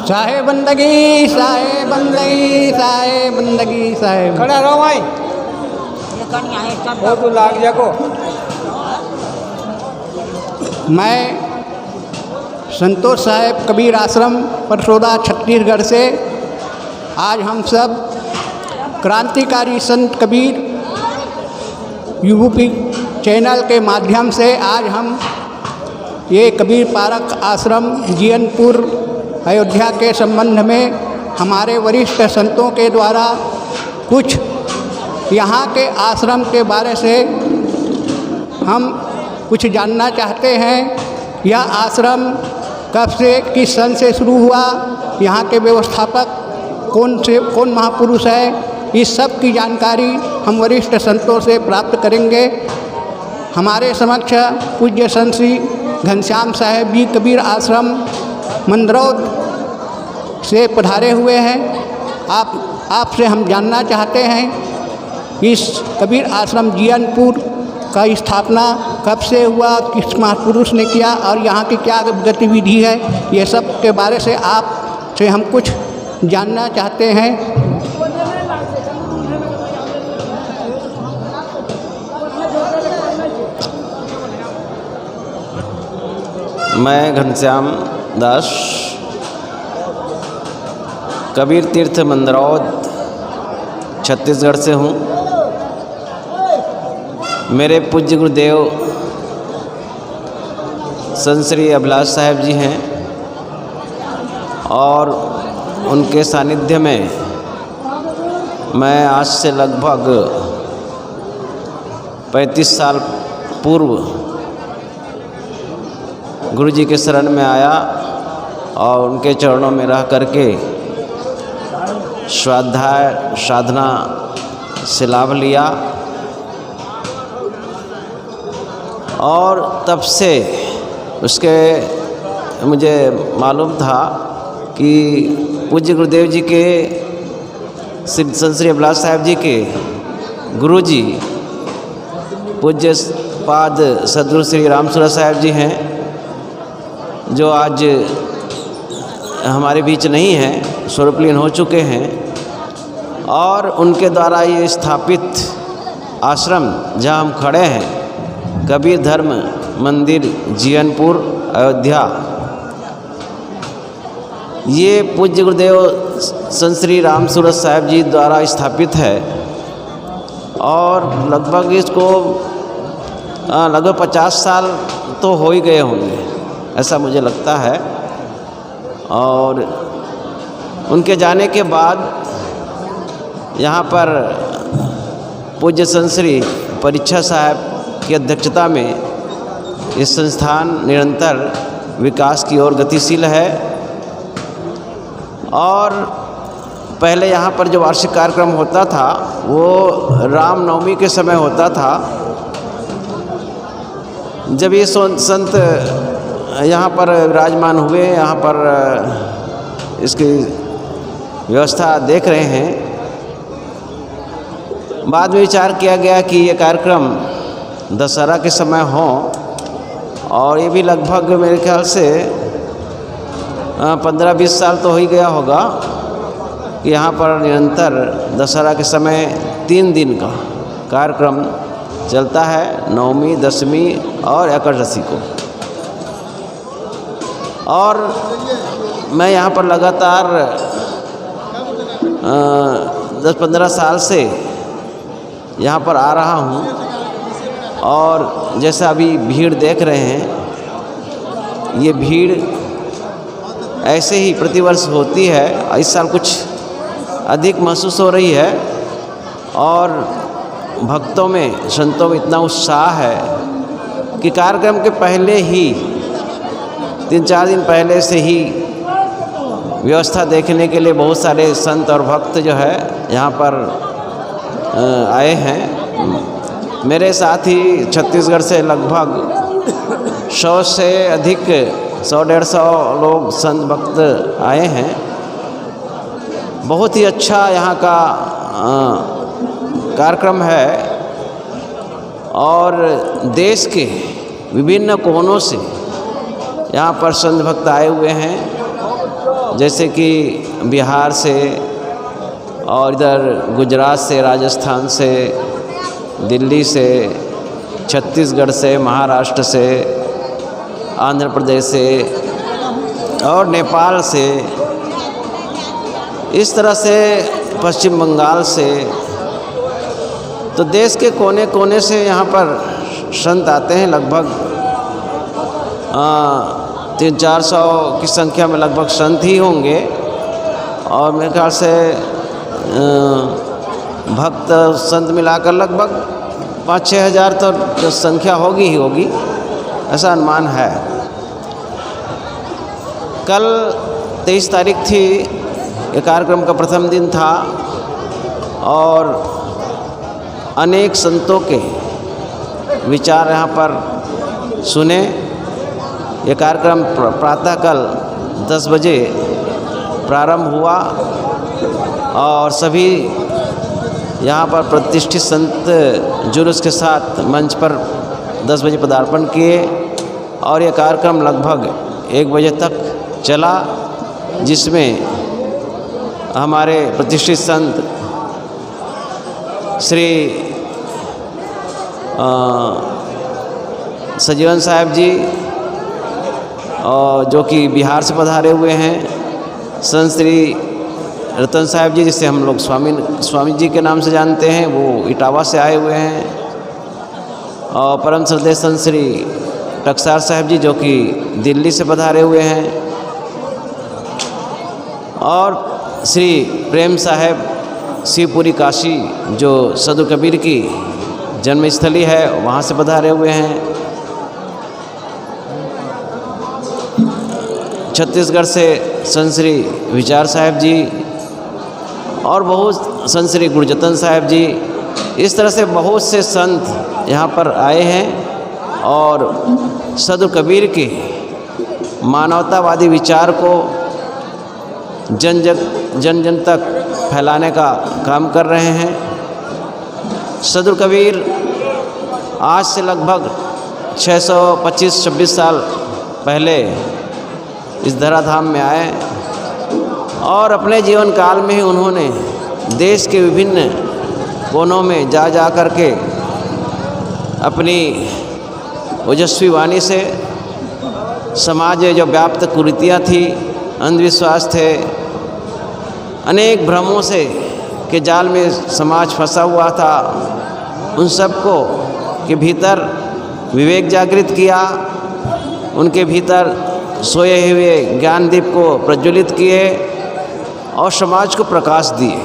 साहे बंदगी साहे बंदगी साहे बंदगी साहे। खड़ा रहो भाई, वो तो लाग जाको। मैं संतोष साहेब कबीर आश्रम परसोदा छत्तीसगढ़ से आज हम सब क्रांतिकारी संत कबीर यूपी चैनल के माध्यम से आज हम ये कबीर पार्क आश्रम जीयनपुर अयोध्या के संबंध में हमारे वरिष्ठ संतों के द्वारा कुछ यहाँ के आश्रम के बारे से हम कुछ जानना चाहते हैं। यह आश्रम कब से किस सन से शुरू हुआ, यहाँ के व्यवस्थापक कौन महापुरुष है, इस सब की जानकारी हम वरिष्ठ संतों से प्राप्त करेंगे। हमारे समक्ष पूज्य संत श्री घनश्याम साहेब जी कबीर आश्रम मंदरौद से पधारे हुए हैं। आपसे हम जानना चाहते हैं इस कबीर आश्रम जीयनपुर का स्थापना कब से हुआ, किस महापुरुष ने किया और यहाँ की क्या गतिविधि है, ये सब के बारे से आपसे हम कुछ जानना चाहते हैं। मैं घनश्याम दास कबीर तीर्थ मंदरौद छत्तीसगढ़ से हूँ। मेरे पूज्य गुरुदेव संत श्री अभिलाष साहेब जी हैं और उनके सानिध्य में मैं आज से लगभग 35 साल पूर्व गुरु जी के शरण में आया और उनके चरणों में रह करके स्वाध्याय साधना से लाभ लिया और तब से उसके मुझे मालूम था कि पूज्य गुरुदेव जी के संत श्री अभिलाष साहेब जी के गुरु जी पूज्य पाद सद्गुरु श्री रामसूरत साहेब जी हैं, जो आज हमारे बीच नहीं हैं, स्वरूपलीन हो चुके हैं। और उनके द्वारा ये स्थापित आश्रम जहाँ हम खड़े हैं, कबीर धर्म मंदिर जीयनपुर अयोध्या, ये पूज्य गुरुदेव संत श्री रामसूरत साहेब जी द्वारा स्थापित है और लगभग इसको लगभग 50 साल तो हो ही गए होंगे, ऐसा मुझे लगता है। और उनके जाने के बाद यहाँ पर पूज्य संत श्री परीक्षा साहब की अध्यक्षता में ये संस्थान निरंतर विकास की ओर गतिशील है। और पहले यहाँ पर जो वार्षिक कार्यक्रम होता था वो रामनवमी के समय होता था। जब ये संत यहाँ पर विराजमान हुए, यहाँ पर इसकी व्यवस्था देख रहे हैं, बाद में विचार किया गया कि ये कार्यक्रम दशहरा के समय हो। और ये भी लगभग मेरे ख्याल से 15-20 साल तो हो ही गया होगा कि यहाँ पर निरंतर दशहरा के समय 3 दिन का कार्यक्रम चलता है, नवमी, दशमी और एकादशी को। और मैं यहाँ पर लगातार 10-15 साल से यहाँ पर आ रहा हूँ। और जैसा अभी भीड़ देख रहे हैं, ये भीड़ ऐसे ही प्रतिवर्ष होती है, इस साल कुछ अधिक महसूस हो रही है। और भक्तों में, संतों में इतना उत्साह है कि कार्यक्रम के पहले ही 3-4 दिन पहले से ही व्यवस्था देखने के लिए बहुत सारे संत और भक्त जो है यहाँ पर आए हैं। मेरे साथ ही छत्तीसगढ़ से लगभग 100 से अधिक 100-150 लोग संत भक्त आए हैं। बहुत ही अच्छा यहाँ का कार्यक्रम है और देश के विभिन्न कोनों से यहाँ पर संत भक्त आए हुए हैं जैसे कि बिहार से और इधर गुजरात से, राजस्थान से, दिल्ली से, छत्तीसगढ़ से, महाराष्ट्र से, आंध्र प्रदेश से और नेपाल से, इस तरह से पश्चिम बंगाल से, तो देश के कोने कोने से यहाँ पर संत आते हैं। लगभग 300-400 की संख्या में लगभग संत ही होंगे और मेरे ख्याल से भक्त संत मिलाकर लगभग 5-6 हज़ार तो संख्या होगी ही होगी, ऐसा अनुमान है। कल 23 तारीख थी, ये कार्यक्रम का प्रथम दिन था और अनेक संतों के विचार यहाँ पर सुने। ये कार्यक्रम प्रातःकाल 10 बजे प्रारंभ हुआ और सभी यहाँ पर प्रतिष्ठित संत जुलूस के साथ मंच पर 10 बजे पदार्पण किए और ये कार्यक्रम लगभग 1 बजे तक चला, जिसमें हमारे प्रतिष्ठित संत श्री सजीवन साहब जी और जो कि बिहार से पधारे हुए हैं, संत श्री रतन साहब जी जिसे हम लोग स्वामी जी के नाम से जानते हैं, वो इटावा से आए हुए हैं, और परम श्रद्धेय संत श्री टकसार साहब जी जो कि दिल्ली से पधारे हुए हैं, और श्री प्रेम साहब शिवपुरी काशी जो सदु कबीर की जन्मस्थली है वहाँ से पधारे हुए हैं। छत्तीसगढ़ से संत श्री विचार साहब जी और बहुत संत श्री गुरजतन साहब जी, इस तरह से बहुत से संत यहाँ पर आए हैं और सदु कबीर के मानवतावादी विचार को जन जन तक फैलाने का काम कर रहे हैं। सदु कबीर आज से लगभग 625-26 साल पहले इस धराधाम में आए और अपने जीवन काल में ही उन्होंने देश के विभिन्न कोनों में जा कर के अपनी ओजस्वी वाणी से समाज में जो व्याप्त कुरीतियाँ थी, अंधविश्वास थे, अनेक भ्रमों से के जाल में समाज फंसा हुआ था, उन सबको के भीतर विवेक जागृत किया, उनके भीतर सोए हुए ज्ञान दीप को प्रज्वलित किए और समाज को प्रकाश दिए।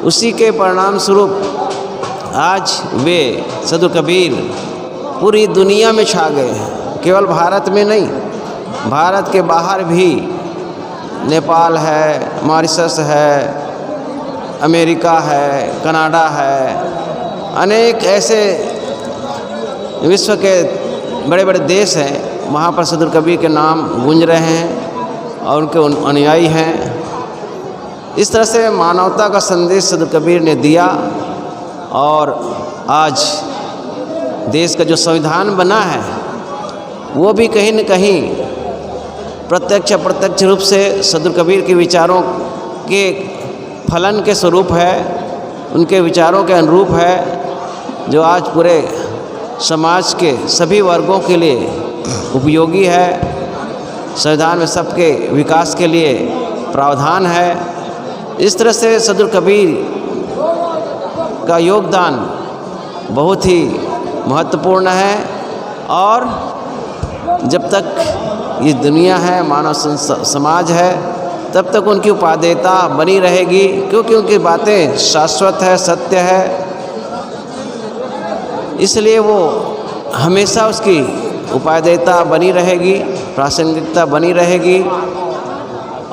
उसी के परिणाम स्वरूप आज वे सदु कबीर पूरी दुनिया में छा गए हैं। केवल भारत में नहीं, भारत के बाहर भी, नेपाल है, मॉरिशस है, अमेरिका है, कनाडा है, अनेक ऐसे विश्व के बड़े बड़े देश हैं, वहाँ पर सदु कबीर के नाम गूंज रहे हैं और उनके अनुयायी हैं। इस तरह से मानवता का संदेश सदु कबीर ने दिया और आज देश का जो संविधान बना है वो भी कहीं न कहीं प्रत्यक्ष अप्रत्यक्ष रूप से सदु कबीर के विचारों के फलन के स्वरूप है, उनके विचारों के अनुरूप है, जो आज पूरे समाज के सभी वर्गों के लिए उपयोगी है। संविधान में सबके विकास के लिए प्रावधान है। इस तरह से सदु कबीर का योगदान बहुत ही महत्वपूर्ण है और जब तक ये दुनिया है, मानव समाज है, तब तक उनकी उपादेयता बनी रहेगी, क्योंकि उनकी बातें शाश्वत है, सत्य है। इसलिए वो हमेशा उसकी उपादेयता बनी रहेगी, प्रासंगिकता बनी रहेगी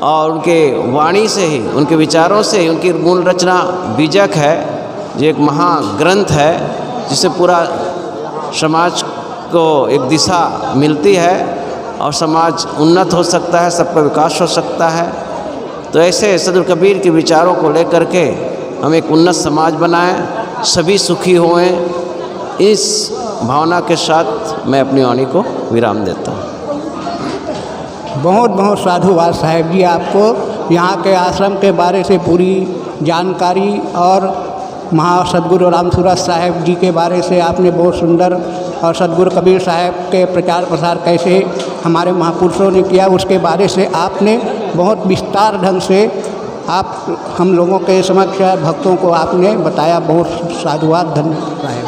और उनके वाणी से ही, उनके विचारों से ही उनकी मूल रचना बीजक है, जो एक महाग्रंथ है जिससे पूरा समाज को एक दिशा मिलती है और समाज उन्नत हो सकता है, सबका विकास हो सकता है। तो ऐसे सदु कबीर के विचारों को लेकर के हम एक उन्नत समाज बनाएं, सभी सुखी होएं। इस भावना के साथ मैं अपनी वाणी को विराम देता हूँ। बहुत बहुत साधुवाद साहेब जी आपको यहाँ के आश्रम के बारे से पूरी जानकारी और सदगुरु रामसूरत साहेब जी के बारे से आपने बहुत सुंदर, और सदगुरु कबीर साहब के प्रचार प्रसार कैसे हमारे महापुरुषों ने किया उसके बारे से आपने बहुत विस्तार ढंग से आप हम लोगों के समक्ष भक्तों को आपने बताया। बहुत साधुवाद, धन्यवाद साहेब।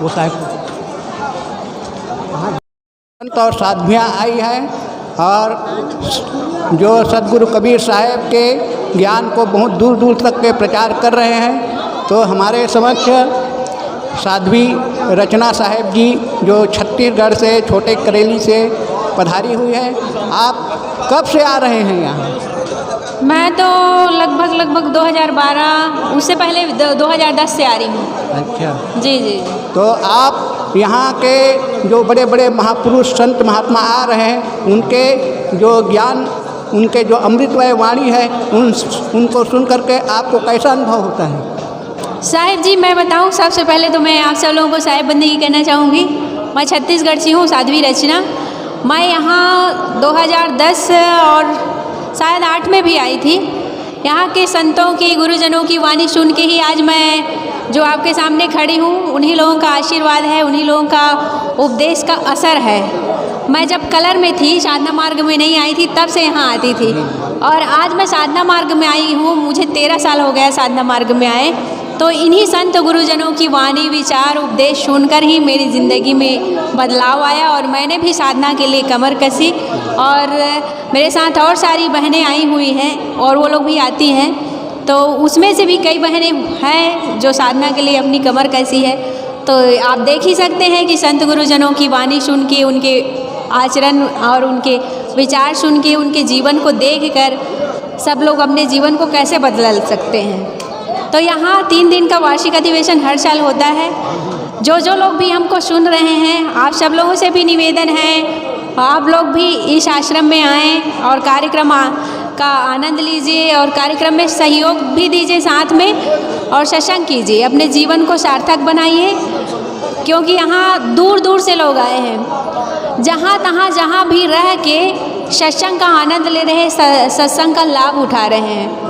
वो साहब संत और साध्वियाँ आई हैं और जो सदगुरु कबीर साहब के ज्ञान को बहुत दूर दूर तक के प्रचार कर रहे हैं। तो हमारे समक्ष साध्वी रचना साहेब जी जो छत्तीसगढ़ से छोटे करेली से पधारी हुई है, आप कब से आ रहे हैं यहाँ? मैं तो लगभग 2012, उससे पहले 2010 से आ रही हूँ। अच्छा जी जी। तो आप यहाँ के जो बड़े बड़े महापुरुष संत महात्मा आ रहे हैं, उनके जो ज्ञान, उनके जो अमृतमय वाणी है, उनको सुन करके आपको कैसा अनुभव होता है? साहिब जी मैं बताऊँ, सबसे पहले तो मैं आप सब लोगों को साहिब बंदगी कहना चाहूँगी। मैं छत्तीसगढ़ से हूँ, साध्वी रचना। मैं यहाँ 2010 और शायद 8 में भी आई थी। यहाँ के संतों की, गुरुजनों की वाणी सुन के ही आज मैं जो आपके सामने खड़ी हूँ। उन्हीं लोगों का आशीर्वाद है, उन्हीं लोगों का उपदेश का असर है। मैं जब कलर में थी, साधना मार्ग में नहीं आई थी, तब से यहाँ आती थी, और आज मैं साधना मार्ग में आई हूँ। मुझे 13 साल हो गया साधना मार्ग में आए। तो इन्हीं संत गुरुजनों की वाणी, विचार, उपदेश सुनकर ही मेरी ज़िंदगी में बदलाव आया, और मैंने भी साधना के लिए कमर कसी। और मेरे साथ और सारी बहनें आई हुई हैं और वो लोग भी आती हैं, तो उसमें से भी कई बहनें हैं जो साधना के लिए अपनी कमर कसी है। तो आप देख ही सकते हैं कि संत गुरुजनों की वाणी सुन के, उनके आचरण और उनके विचार सुन के, उनके जीवन को देखकर सब लोग अपने जीवन को कैसे बदल सकते हैं। तो यहाँ 3 दिन का वार्षिक अधिवेशन हर साल होता है। जो लोग भी हमको सुन रहे हैं, आप सब लोगों से भी निवेदन है, आप लोग भी इस आश्रम में आएँ और कार्यक्रम का आनंद लीजिए, और कार्यक्रम में सहयोग भी दीजिए साथ में, और सत्संग कीजिए, अपने जीवन को सार्थक बनाइए। क्योंकि यहाँ दूर दूर से लोग आए हैं, जहाँ भी रह के सत्संग का आनंद ले रहे, सत्संग का लाभ उठा रहे हैं।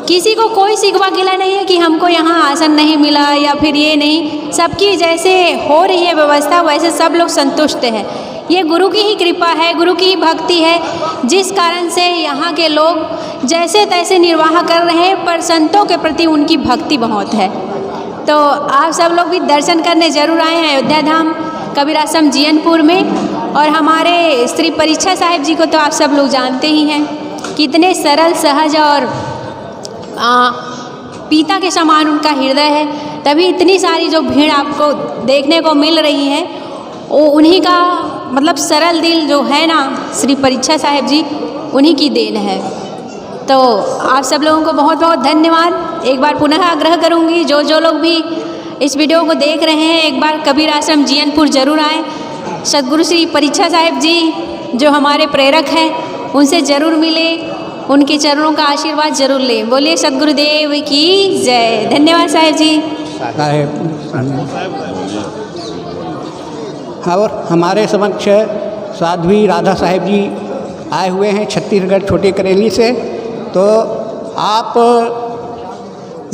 किसी को कोई शिकवा गिला नहीं है कि हमको यहाँ आसन नहीं मिला या फिर ये नहीं। सबकी जैसे हो रही है व्यवस्था, वैसे सब लोग संतुष्ट हैं। ये गुरु की ही कृपा है, गुरु की ही भक्ति है, जिस कारण से यहाँ के लोग जैसे तैसे निर्वाह कर रहे हैं, पर संतों के प्रति उनकी भक्ति बहुत है। तो आप सब लोग भी दर्शन करने जरूर आए हैं अयोध्या धाम कबीर आश्रम जीयनपुर में। और हमारे श्री परीक्षा साहिब जी को तो आप सब लोग जानते ही हैं, कितने सरल, सहज और पीता के समान उनका हृदय है। तभी इतनी सारी जो भीड़ आपको देखने को मिल रही है, वो उन्हीं का मतलब सरल दिल जो है ना, श्री परीक्षा साहिब जी, उन्हीं की देन है। तो आप सब लोगों को बहुत बहुत धन्यवाद। एक बार पुनः आग्रह करूंगी, जो लोग भी इस वीडियो को देख रहे हैं, एक बार कबीर आश्रम जीयनपुर जरूर आएँ। सदगुरु श्री परीक्षा साहिब जी जो हमारे प्रेरक हैं, उनसे ज़रूर मिले, उनके चरणों का आशीर्वाद जरूर लें। बोलिए सदगुरुदेव की जय। धन्यवाद साहिब जी। और हमारे समक्ष साध्वी राधा साहेब जी आए हुए हैं छत्तीसगढ़ छोटे करेली से। तो आप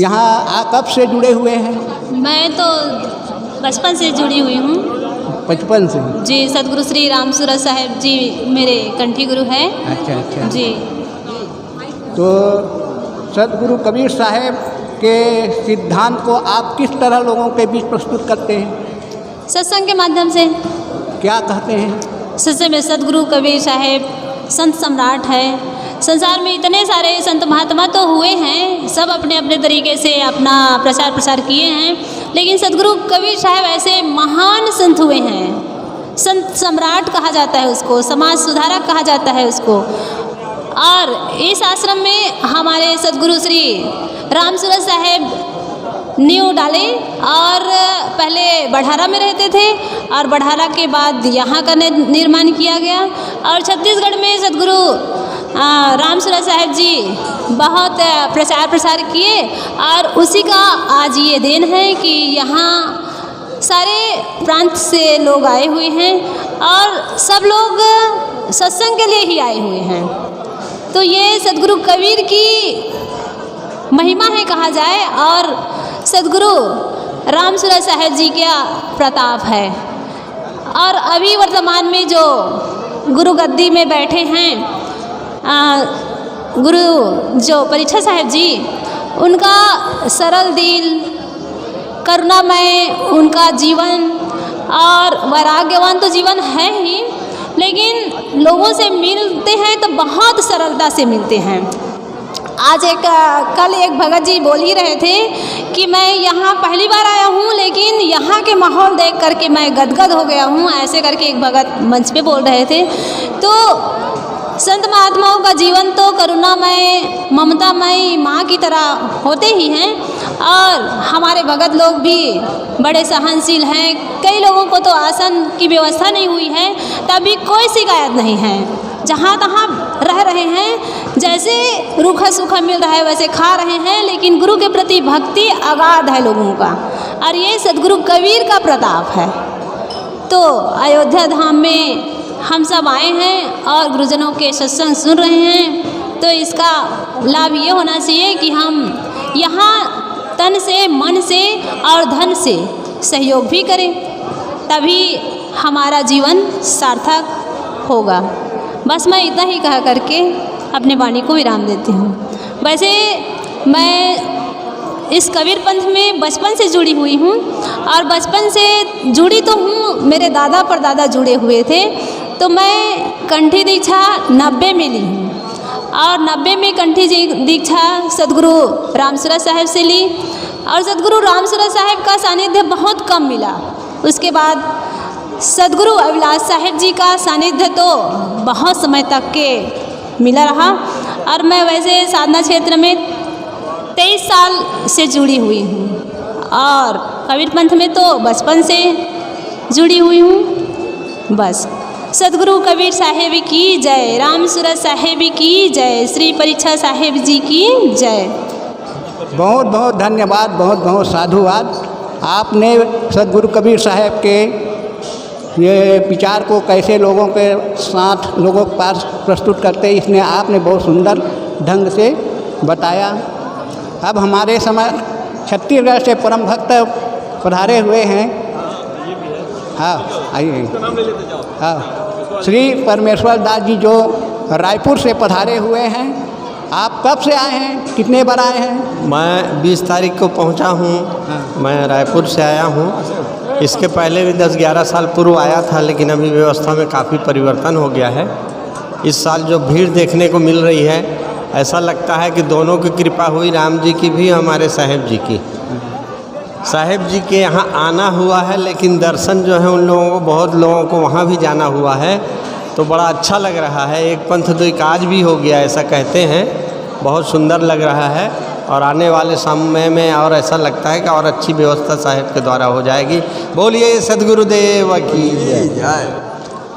यहाँ कब से जुड़े हुए हैं? मैं तो बचपन से जुड़ी हुई हूँ। बचपन से जी। सदगुरु श्री रामसूरत साहेब जी मेरे कंठी गुरु हैं। अच्छा जी। तो सदगुरु कबीर साहब के सिद्धांत को आप किस तरह लोगों के बीच प्रस्तुत करते हैं? सत्संग के माध्यम से। क्या कहते हैं? सत्संग में सदगुरु कबीर साहब संत सम्राट है। संसार में इतने सारे संत महात्मा तो हुए हैं, सब अपने अपने तरीके से अपना प्रचार प्रसार किए हैं, लेकिन सदगुरु कबीर साहब ऐसे महान संत हुए हैं। संत सम्राट कहा जाता है उसको, समाज सुधारक कहा जाता है उसको। और इस आश्रम में हमारे सदगुरु श्री रामसूरत साहेब नींव डाले, और पहले बढ़ारा में रहते थे, और बढ़ारा के बाद यहाँ का निर्माण किया गया। और छत्तीसगढ़ में सदगुरु रामसूरत साहेब जी बहुत प्रचार प्रसार किए, और उसी का आज ये देन है कि यहाँ सारे प्रांत से लोग आए हुए हैं और सब लोग सत्संग के लिए ही आए हुए हैं। तो ये सद्गुरु कबीर की महिमा है कहा जाए, और सद्गुरु रामसूरत साहेब जी का प्रताप है। और अभी वर्तमान में जो गुरु गद्दी में बैठे हैं गुरु जो परीक्षा साहेब जी, उनका सरल दिल, करुणामय उनका जीवन और वैराग्यवान तो जीवन है ही, लेकिन लोगों से मिलते हैं तो बहुत सरलता से मिलते हैं। आज कल एक भगत जी बोल ही रहे थे कि मैं यहाँ पहली बार आया हूँ, लेकिन यहाँ के माहौल देख करके मैं गदगद हो गया हूँ, ऐसे करके एक भगत मंच पे बोल रहे थे। तो संत महात्माओं का जीवन तो करुणामय, ममतामय माँ की तरह होते ही हैं, और हमारे भगत लोग भी बड़े सहनशील हैं। कई लोगों को तो आसन की व्यवस्था नहीं हुई है, तभी कोई शिकायत नहीं है, जहाँ तहाँ रह रहे हैं, जैसे रूखा सूखा मिल रहा है वैसे खा रहे हैं, लेकिन गुरु के प्रति भक्ति अगाध है लोगों का, और ये सद्गुरु कबीर का प्रताप है। तो अयोध्या धाम में हम सब आए हैं और गुरुजनों के सत्संग सुन रहे हैं, तो इसका लाभ ये होना चाहिए कि हम यहाँ तन से, मन से और धन से सहयोग भी करें, तभी हमारा जीवन सार्थक होगा। बस मैं इतना ही कहा करके अपने वाणी को विराम देती हूँ। वैसे मैं इस कबीर पंथ में बचपन से जुड़ी हुई हूँ, और बचपन से जुड़ी तो हूँ, मेरे दादा परदादा जुड़े हुए थे। तो मैं कंठी दीक्षा 90 में ली हूँ, और 90 में कंठी दीक्षा सद्गुरु रामसूरत साहेब से ली, और सद्गुरु रामसूरत साहेब का सानिध्य बहुत कम मिला। उसके बाद सद्गुरु अविलास साहेब जी का सानिध्य तो बहुत समय तक के मिला रहा, और मैं वैसे साधना क्षेत्र में 23 साल से जुड़ी हुई हूँ, और कबीर पंथ में तो बचपन से जुड़ी हुई हूँ। बस सद्गुरु कबीर साहेब की जय, रामसूरत साहेब की जय, श्री परीक्षा साहेब जी की जय। बहुत बहुत धन्यवाद, बहुत बहुत साधुवाद। आपने सद्गुरु कबीर साहेब के ये विचार को कैसे लोगों के साथ, लोगों के पास प्रस्तुत करते, इसने आपने बहुत सुंदर ढंग से बताया। अब हमारे समय छत्तीसगढ़ से परम भक्त पधारे हुए हैं। हाँ आइए। हाँ, श्री परमेश्वर दास जी जो रायपुर से पधारे हुए हैं। आप कब से आए हैं, कितने बार आए हैं? मैं 20 तारीख को पहुंचा हूं। मैं रायपुर से आया हूं। इसके पहले भी 10-11 साल पूर्व आया था, लेकिन अभी व्यवस्था में काफ़ी परिवर्तन हो गया है। इस साल जो भीड़ देखने को मिल रही है, ऐसा लगता है कि दोनों की कृपा हुई, राम जी की भी, हमारे साहेब जी की। साहेब जी के यहाँ आना हुआ है, लेकिन दर्शन जो है उन लोगों को, बहुत लोगों को वहाँ भी जाना हुआ है, तो बड़ा अच्छा लग रहा है। एक पंथ दो काज भी हो गया, ऐसा कहते हैं। बहुत सुंदर लग रहा है, और आने वाले समय में और ऐसा लगता है कि और अच्छी व्यवस्था साहेब के द्वारा हो जाएगी। बोलिए सद्गुरुदेव की जय।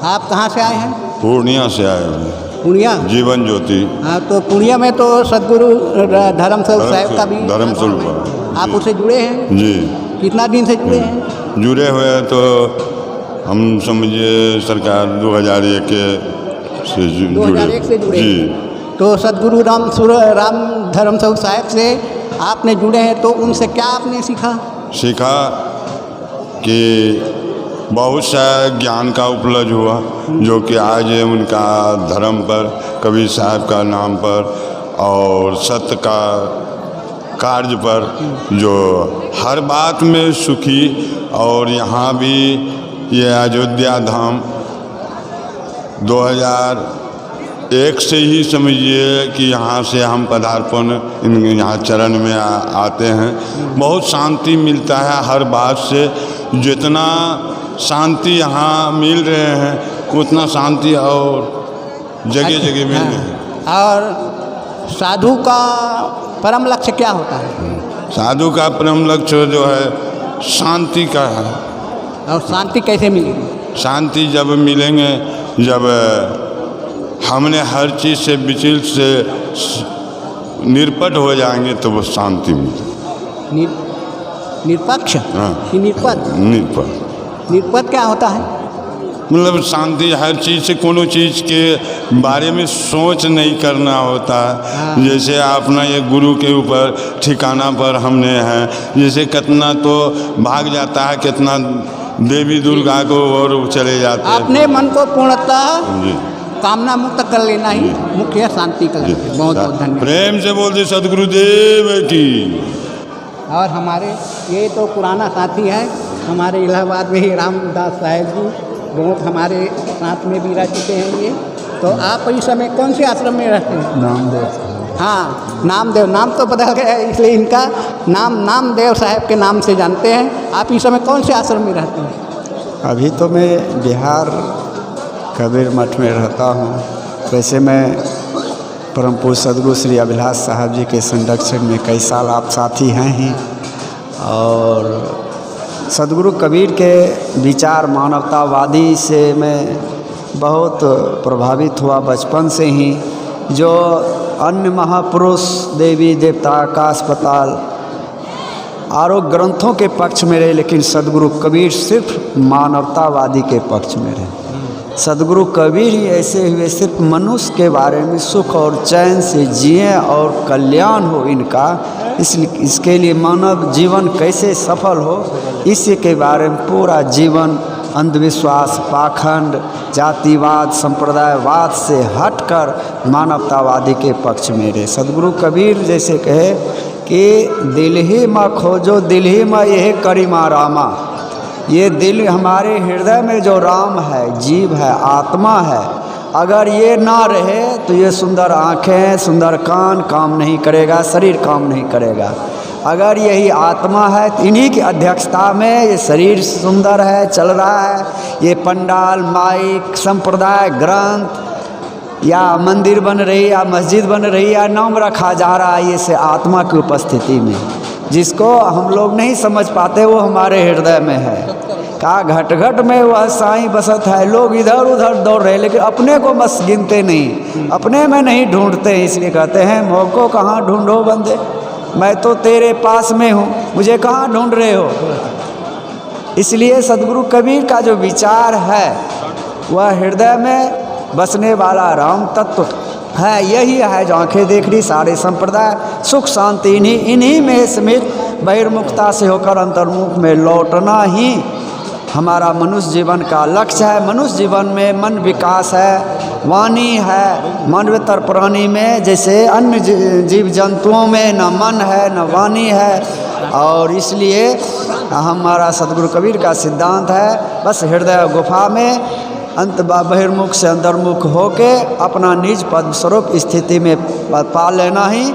आप कहाँ से आए हैं? पूर्णिया से आए हैं। पूर्णिया? जीवन ज्योति। हाँ, तो पूर्णिया में तो सद्गुरु धर्मस्वरूप साहेब का भी, धर्मस्वरूप, आप उससे जुड़े हैं? जी। कितना दिन से जुड़े हैं? जुड़े हुए तो हम समझिए सरकार 2001 से जुड़े। 2001 से जुड़े जी। तो सद्गुरु राम धर्मस्वरूप साहेब से आपने जुड़े हैं, तो उनसे क्या आपने सीखा? सीखा कि बहुत सा ज्ञान का उपलब्ध हुआ, जो कि आज उनका धर्म पर, कबीर साहब का नाम पर और सत्य का कार्य पर, जो हर बात में सुखी। और यहाँ भी ये अयोध्या धाम 2001 से ही समझिए कि यहाँ से हम पदार्पण इन यहाँ चरण में आते हैं। बहुत शांति मिलता है हर बात से। जितना शांति यहाँ मिल रहे हैं, उतना शांति और जगह जगह मिल रहे हैं। और साधु का परम लक्ष्य क्या होता है? साधु का परम लक्ष्य जो है शांति का है। और शांति कैसे मिलेगी? शांति जब मिलेंगे, जब हमने हर चीज़ से विचलित से निरपट हो जाएंगे, तो वो शांति मिलेगी। निरपक्ष हाँ। कि निरपद? निरपद निरपद क्या होता है? मतलब शांति, हर चीज़ से कोनो चीज़ के बारे में सोच नहीं करना होता है। जैसे अपना ये गुरु के ऊपर ठिकाना पर हमने हैं, जैसे कितना तो भाग जाता है, कितना देवी दुर्गा को और चले जाते हैं। अपने मन को पूर्णतः जी कामना मुक्त कर लेना ही मुख्य शांति का लक्ष्य है। बहुत बहुत धन्यवाद। प्रेम से बोलते सदगुरुदेव की। और हमारे ये तो पुराना साथी है, हमारे इलाहाबाद में ही रामदास साहेब जी बहुत हमारे साथ में भी रह चुके हैं। ये तो आप इस समय कौन से आश्रम में रहते हैं? नामदेव। हाँ, नामदेव। नाम तो बदल गया है, इसलिए इनका नाम नामदेव साहब के नाम से जानते हैं। आप इस समय कौन से आश्रम में रहते हैं? अभी तो मैं बिहार कबीर मठ में रहता हूँ। वैसे मैं परम पूज्य सदगुरु श्री अभिलाष साहब जी के संरक्षण में कई साल आप साथी हैं ही, और सदगुरु कबीर के विचार मानवतावादी से मैं बहुत प्रभावित हुआ बचपन से ही। जो अन्य महापुरुष देवी देवता आकाश पाताल आरोग्य ग्रंथों के पक्ष में रहे, लेकिन सदगुरु कबीर सिर्फ मानवतावादी के पक्ष में रहे। सदगुरु कबीर ही ऐसे हुए सिर्फ मनुष्य के बारे में सुख और चैन से जिए और कल्याण हो इनका, इसके लिए मानव जीवन कैसे सफल हो इसी के बारे में पूरा जीवन अंधविश्वास, पाखंड, जातिवाद, संप्रदायवाद से हटकर मानवतावादी के पक्ष में रहे। सदगुरु कबीर जैसे कहे कि दिल ही माँ खोजो, दिल ही माँ यह करीमा रामा। ये दिल हमारे हृदय में जो राम है, जीव है, आत्मा है, अगर ये ना रहे तो ये सुंदर आँखें, सुंदर कान काम नहीं करेगा, शरीर काम नहीं करेगा। अगर यही आत्मा है तो इन्हीं की अध्यक्षता में ये शरीर सुंदर है, चल रहा है। ये पंडाल, माइक, संप्रदाय ग्रंथ या मंदिर बन रही या मस्जिद बन रही या नाम रखा जा रहा है, ये से आत्मा की उपस्थिति में जिसको हम लोग नहीं समझ पाते वो हमारे हृदय में है। का घट घट में वह साईं बसत है। लोग इधर उधर दौड़ रहे लेकिन अपने को बस गिनते नहीं, अपने में नहीं ढूंढते। इसलिए कहते हैं मोको कहाँ ढूंढो बंदे, मैं तो तेरे पास में हूँ, मुझे कहाँ ढूंढ रहे हो। इसलिए सदगुरु कबीर का जो विचार है वह हृदय में बसने वाला राम तत्व है। यही है जो आंखें देख रही सारे संप्रदाय सुख शांति इन्हीं में समेत बहिर्मुखता से होकर अंतर्मुख में लौटना ही हमारा मनुष्य जीवन का लक्ष्य है। मनुष्य जीवन में मन विकास है, वाणी है। मानवेतर प्राणी में जैसे अन्य जीव जंतुओं में न मन है न वाणी है, और इसलिए हमारा सदगुरु कबीर का सिद्धांत है बस हृदय गुफा में अंत बहिर्मुख से अंतर्मुख होके अपना निज पद स्वरूप स्थिति में पा लेना ही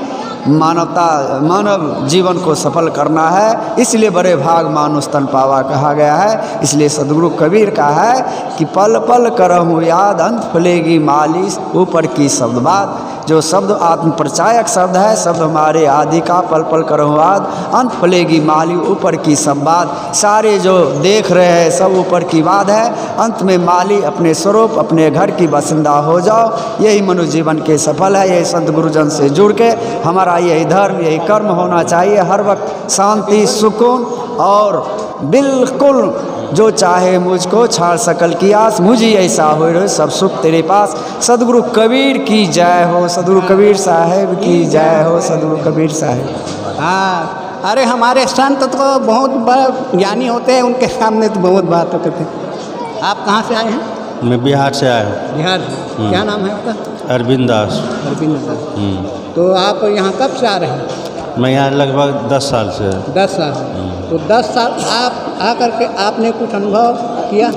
मानव जीवन को सफल करना है। इसलिए बड़े भाग मानुष तन पावा कहा गया है। इसलिए सदगुरु कबीर का है कि पल पल करहूँ याद अंत फलेगी मालिश। ऊपर की शब्द बात जो शब्द आत्म प्रचायक शब्द है, शब्द हमारे आदि का पल पल करहूँ याद अंत फलेगी माली। ऊपर की सब बात सारे जो देख रहे हैं सब ऊपर की बात है। अंत में माली अपने स्वरूप अपने घर की बासिंदा हो जाओ। यही मनुष्य जीवन के सफल है। यही संत गुरुजन से जुड़ के हमारा यही धर्म यही कर्म होना चाहिए। हर वक्त शांति सुकून और बिल्कुल जो चाहे मुझको छाड़ सकल की आस, मुझे ऐसा हो रहे सब सुख तेरे पास। सदगुरु कबीर की जय हो, सदगुरु कबीर साहेब की जय हो, सदगुरु कबीर साहेब। हाँ, अरे हमारे संत तो बहुत बड़े ज्ञानी होते हैं, उनके सामने तो बहुत बात करते हैं। आप कहाँ से आए हैं? मैं बिहार से आया हूँ। बिहार से। क्या नाम है आपका? अरविंद दास। अरविंद दास। तो आप यहाँ कब से आ रहे हैं? मैं यहाँ लगभग 10 साल से। 10 साल। तो 10 साल आप आकर के आपने कुछ अनुभव किया?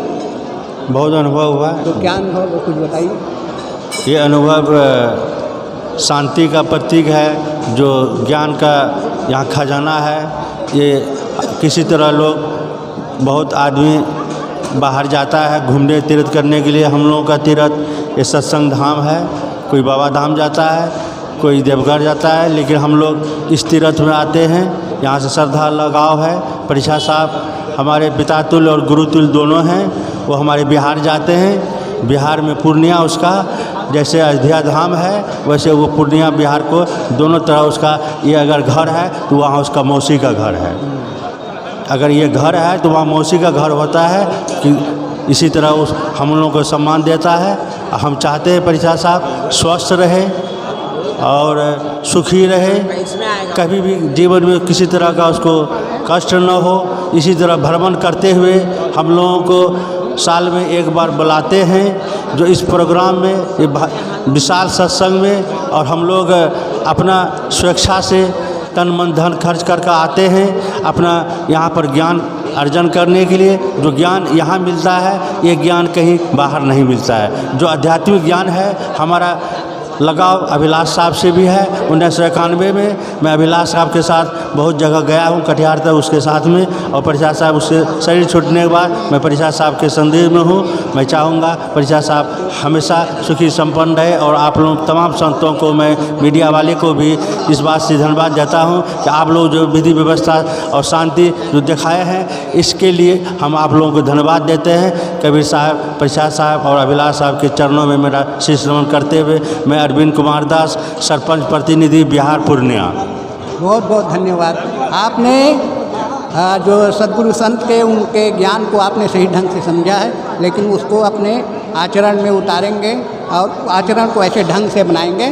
बहुत अनुभव हुआ। तो क्या अनुभव वो कुछ बताइए। ये अनुभव शांति का प्रतीक है, जो ज्ञान का यहाँ खजाना है। ये किसी तरह लोग बहुत आदमी बाहर जाता है घूमने तीर्थ करने के लिए। हम लोगों का तीर्थ ये सत्संग धाम है। कोई बाबा धाम जाता है, कोई देवघर जाता है, लेकिन हम लोग इस तीर्थ में आते हैं। यहाँ से श्रद्धा लगाव है। परीक्षा साहब हमारे पितातुल्य और गुरुतुल्य दोनों हैं। वो हमारे बिहार जाते हैं। बिहार में पूर्णिया उसका जैसे अयोध्या धाम है, वैसे वो पूर्णिया बिहार को दोनों तरह उसका ये अगर घर है तो वहाँ उसका मौसी का घर है। अगर ये घर है तो वहाँ मौसी का घर होता है कि इसी तरह उस हम लोगों को सम्मान देता है। हम चाहते हैं परिचार साहब स्वस्थ रहे और सुखी रहे, कभी भी जीवन में किसी तरह का उसको कष्ट न हो। इसी तरह भ्रमण करते हुए हम लोगों को साल में एक बार बुलाते हैं जो इस प्रोग्राम में, ये विशाल सत्संग में, और हम लोग अपना स्वेच्छा से तन मन धन खर्च करके आते हैं अपना यहाँ पर ज्ञान अर्जन करने के लिए। जो ज्ञान यहाँ मिलता है ये ज्ञान कहीं बाहर नहीं मिलता है। जो आध्यात्मिक ज्ञान है हमारा लगाव अभिलाष साहब से भी है। 1991 में मैं अभिलाष साहब के साथ बहुत जगह गया हूँ, कटिहार तक उसके साथ में, और परिचार साहब उससे शरीर छूटने के बाद मैं परिचार साहब के संदेश में हूँ। मैं चाहूँगा परिचार साहब हमेशा सुखी संपन्न रहे, और आप लोग तमाम संतों को, मैं मीडिया वाले को भी इस बात से धन्यवाद देता हूँ कि आप लोग जो विधि व्यवस्था और शांति जो दिखाए हैं इसके लिए हम आप लोगों को धन्यवाद देते हैं। कबीर साहब, परिचार साहब और अभिलाष साहब के चरणों में मेरा शीश नमन करते हुए मैं अरविंद कुमार दास, सरपंच प्रतिनिधि बिहार पूर्णिया। बहुत बहुत धन्यवाद। आपने जो सद्गुरु संत के उनके ज्ञान को आपने सही ढंग से समझा है, लेकिन उसको अपने आचरण में उतारेंगे और आचरण को ऐसे ढंग से बनाएंगे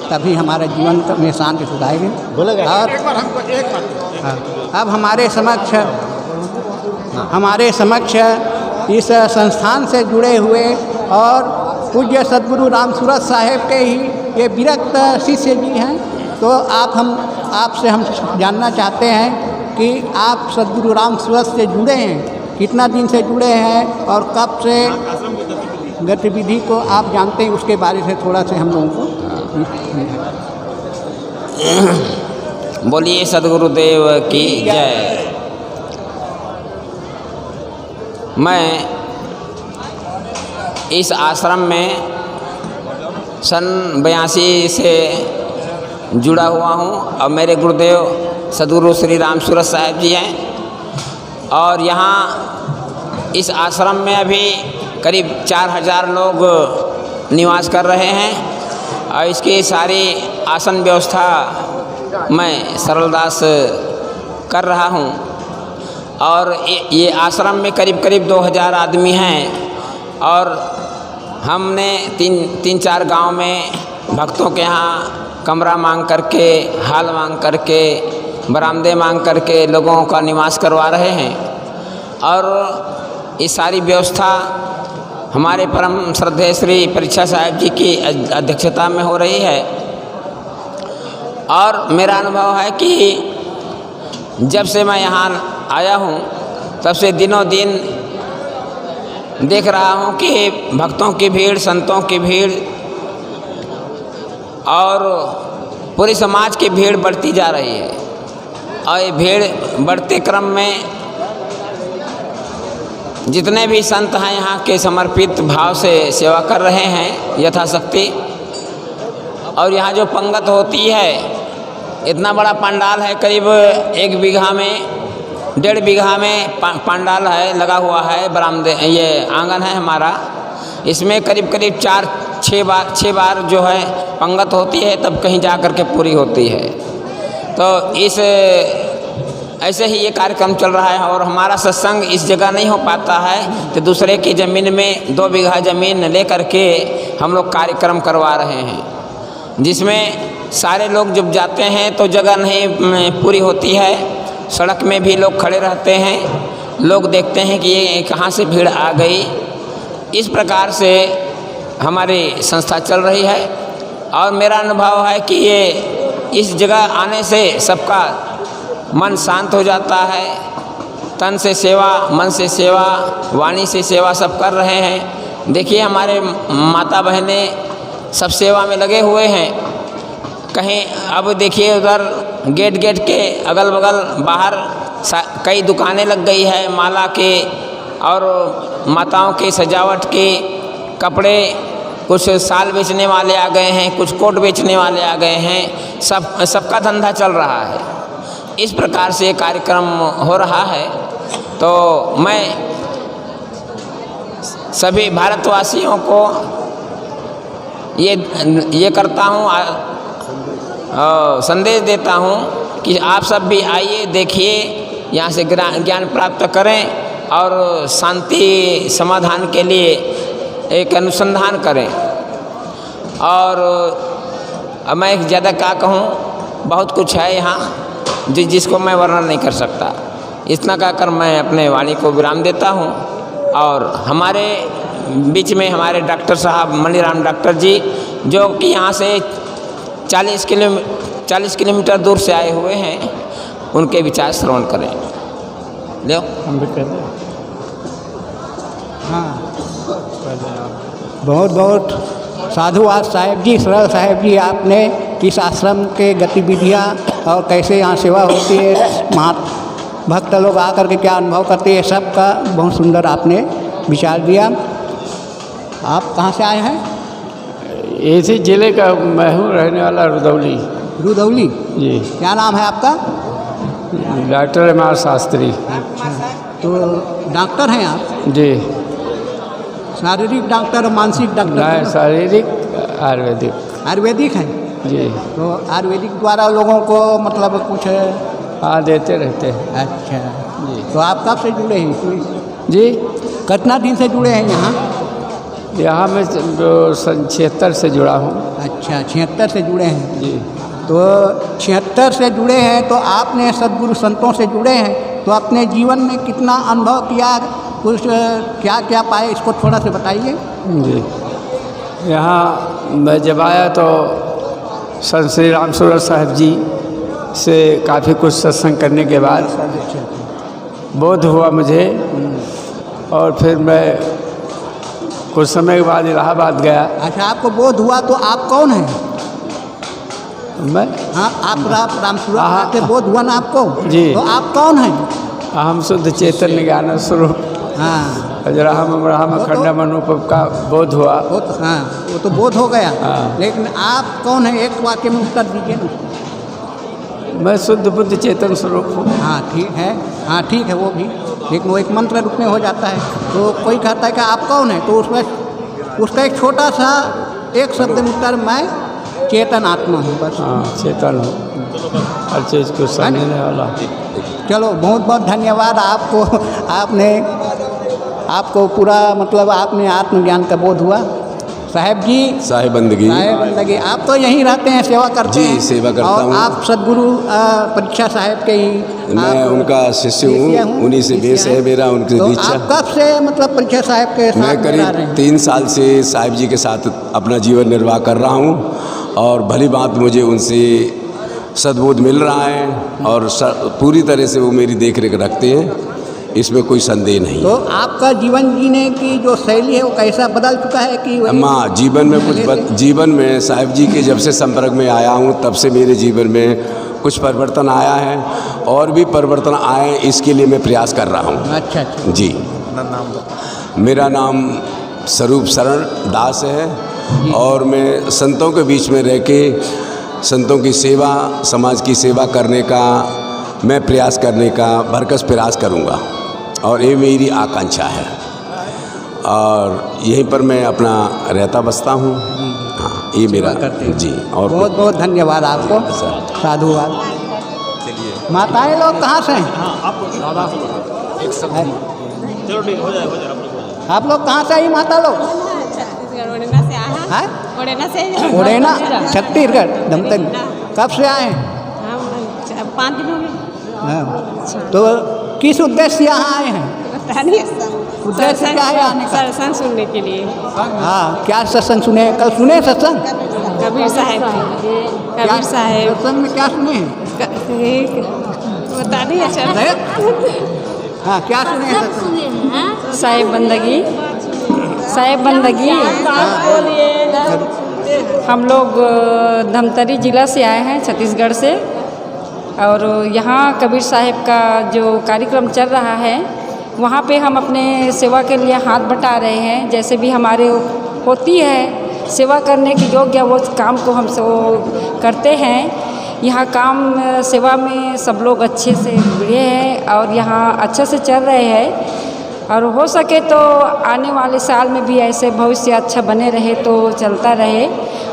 तभी हमारा जीवन में शांति सुख आएगी। और अब हमारे समक्ष इस संस्थान से जुड़े हुए और पूज्य सद्गुरु राम सूरत साहेब के ही ये विरक्त शिष्य जी हैं। तो आपसे हम जानना चाहते हैं कि आप सद्गुरु राम सूरत से जुड़े हैं, कितना दिन से जुड़े हैं और कब से गतिविधि को आप जानते हैं, उसके बारे से थोड़ा से हम लोगों को। बोलिए सद्गुरुदेव की जय। मैं इस आश्रम में सन 82 से जुड़ा हुआ हूँ और मेरे गुरुदेव सद्गुरु श्री राम सूरत साहेब जी हैं। और यहाँ इस आश्रम में अभी करीब 4000 लोग निवास कर रहे हैं और इसकी सारी आसन व्यवस्था मैं सरलदास कर रहा हूँ। और ये आश्रम में करीब करीब 2000 आदमी हैं और हमने तीन चार गांव में भक्तों के यहाँ कमरा मांग करके, हाल मांग करके, बरामदे मांग करके लोगों का निवास करवा रहे हैं। और ये सारी व्यवस्था हमारे परम श्रद्धेय श्री परीक्षा साहब जी की अध्यक्षता में हो रही है। और मेरा अनुभव है कि जब से मैं यहाँ आया हूँ तब से दिनों दिन देख रहा हूँ कि भक्तों की भीड़, संतों की भीड़ और पूरे समाज की भीड़ बढ़ती जा रही है। और ये भीड़ बढ़ते क्रम में जितने भी संत हैं यहाँ के समर्पित भाव से सेवा कर रहे हैं यथाशक्ति। और यहाँ जो पंगत होती है, इतना बड़ा पंडाल है, करीब 1 बीघा में 1.5 बीघा में पंडाल है, लगा हुआ है, बरामदे, ये आंगन है हमारा। इसमें करीब करीब 4-6 बार जो है पंगत होती है, तब कहीं जा कर के पूरी होती है। तो ऐसे ही ये कार्यक्रम चल रहा है। और हमारा सत्संग इस जगह नहीं हो पाता है तो दूसरे की ज़मीन में 2 बीघा ज़मीन ले कर के हम लोग कार्यक्रम करवा रहे हैं, जिसमें सारे लोग जब जाते हैं तो जगह नहीं पूरी होती है। सड़क में भी लोग खड़े रहते हैं, लोग देखते हैं कि ये कहाँ से भीड़ आ गई। इस प्रकार से हमारी संस्था चल रही है। और मेरा अनुभव है कि ये इस जगह आने से सबका मन शांत हो जाता है। तन से सेवा, मन से सेवा, वाणी से सेवा सब कर रहे हैं। देखिए हमारे माता बहनें सब सेवा में लगे हुए हैं। कहीं अब देखिए उधर गेट के अगल बगल बाहर कई दुकानें लग गई है माला के और माताओं की सजावट के कपड़े। कुछ साल बेचने वाले आ गए हैं, कुछ कोट बेचने वाले आ गए हैं। सबका धंधा चल रहा है। इस प्रकार से कार्यक्रम हो रहा है। तो मैं सभी भारतवासियों को ये करता हूँ, संदेश देता हूँ कि आप सब भी आइए, देखिए यहाँ से ज्ञान प्राप्त करें और शांति समाधान के लिए एक अनुसंधान करें। और मैं ज़्यादा क्या कहूँ, बहुत कुछ है यहाँ जिसको मैं वर्णन नहीं कर सकता। इतना कहकर मैं अपने वाणी को विराम देता हूँ। और हमारे बीच में हमारे डॉक्टर साहब मणिराम डॉक्टर जी, जो कि यहाँ से 40 किलोमीटर दूर से आए हुए हैं, उनके विचार श्रवण करें। लो हम भी कहते हैं। हाँ, बहुत बहुत साधुवाद साहेब जी, सरल साहेब जी, आपने इस आश्रम के गतिविधियाँ और कैसे यहाँ सेवा होती है, भक्त लोग आकर के क्या अनुभव करते हैं, सबका बहुत सुंदर आपने विचार दिया। आप कहाँ से आए हैं? इसी जिले का मैं हूँ, रहने वाला रुदौली। रुदौली जी। क्या नाम है आपका? Doctor M R Shastri. अच्छा, तो डॉक्टर हैं आप? जी। शारीरिक डॉक्टर और मानसिक डॉक्टर? नहीं, शारीरिक आयुर्वेदिक। आयुर्वेदिक हैं जी। तो आयुर्वेदिक द्वारा लोगों को मतलब कुछ हाँ देते रहते हैं। अच्छा जी। तो आप कब से जुड़े हैं? जी। कितना दिन से जुड़े हैं यहाँ? यहाँ मैं सन 76 से जुड़ा हूँ। अच्छा, 76 से जुड़े हैं। जी। तो 76 से जुड़े हैं, तो आपने सद्गुरु संतों से जुड़े हैं, तो अपने जीवन में कितना अनुभव किया, कुछ क्या क्या पाए, इसको थोड़ा सा बताइए। जी। यहाँ मैं जब आया तो संत श्री राम सूरत साहब जी से काफ़ी कुछ सत्संग करने के बाद बोध हुआ मुझे, और फिर मैं कुछ समय के बाद इलाहाबाद गया। अच्छा, आपको बोध हुआ, तो आप कौन हैं? मैं? हाँ, आप राम सूरत से बोध हुआ ना आपको? जी। तो आप कौन हैं? हम शुद्ध चैतन्य ज्ञान स्वरूप हाँ, अजराहम अखंडम अनुपम का बोध हुआ। हाँ, वो तो बोध हो गया। हाँ। लेकिन आप कौन हैं, एक वाक्य में उत्तर दीजिए ना। मैं शुद्ध बुद्ध चेतन स्वरूप हूँ। हाँ ठीक है, हाँ ठीक है, वो भी, लेकिन वो एक मंत्र रूप में हो जाता है। तो कोई कहता है कि आप कौन है, तो उसका एक छोटा सा एक शब्द में उत्तर, मैं चेतन आत्मा हूँ, बस। हाँ, चेतन हूँ, हर चीज़ को समझने वाला। चलो, बहुत बहुत धन्यवाद आपको। आपको पूरा मतलब आपने आत्मज्ञान का बोध हुआ। साहेब जी, साहेब बंदगी, आप तो यहीं रहते हैं, सेवा करते हैं? जी, सेवा करता हूँ। और आप सद्गुरु परीक्षा साहेब के ही? मैं उनका शिष्य हूँ, उन्हीं से बेस है मेरा, उनकी तो दीक्षा। आप कब से मतलब परीक्षा साहेब के साथ? मैं करीब 3 साल से साहिब जी के साथ अपना जीवन निर्वाह कर रहा हूँ, और भली बात मुझे उनसे सद्बोध मिल रहा है, और पूरी तरह से वो मेरी देख रेख रखते हैं, इसमें कोई संदेह नहीं। तो आपका जीवन जीने की जो शैली है वो कैसा बदल चुका है कि अम्मा, जीवन में जीवन में साहिब जी के जब से संपर्क में आया हूँ, तब से मेरे जीवन में कुछ परिवर्तन आया है, और भी परिवर्तन आए, इसके लिए मैं प्रयास कर रहा हूँ। अच्छा अच्छा जी। मेरा नाम स्वरूप शरण दास है, और मैं संतों के बीच में रह के संतों की सेवा, समाज की सेवा करने का मैं प्रयास करने का भरकस प्रयास करूँगा, और ये मेरी आकांक्षा है, और यहीं पर मैं अपना रहता बसता हूँ। हाँ, ये मेरा जी। और बहुत बहुत धन्यवाद आपको, साधुवाद। माताएं लोग कहाँ से हैं? आप लोग कहाँ से आई माता लोग? ओडेना, छत्तीसगढ़, धमतरी। कब से आए? 5 दिन हो गए। हाँ। तो किस उद्देश्य से यहाँ आए हैं? उद्देश्य क्या है आने का? सत्संग सुनने के लिए। हाँ, क्या सत्संग सुने? कल सुने सत्संग? कबीर साहब। कबीर साहब सत्संग में क्या सुने हैं? बता नहीं अच्छा। हाँ, क्या सुने हैं सत्संग? साहेब बंदगी, साहेब बंदगी। हम लोग धमतरी जिला से आए हैं, छत्तीसगढ़ से, और यहाँ कबीर साहब का जो कार्यक्रम चल रहा है, वहाँ पे हम अपने सेवा के लिए हाथ बटा रहे हैं। जैसे भी हमारे होती है सेवा करने की योग्य, वो काम को हम सब करते हैं। यहाँ काम सेवा में सब लोग अच्छे से जुड़े हैं, और यहाँ अच्छे से चल रहे हैं, और हो सके तो आने वाले साल में भी ऐसे भविष्य अच्छा बने रहे तो चलता रहे।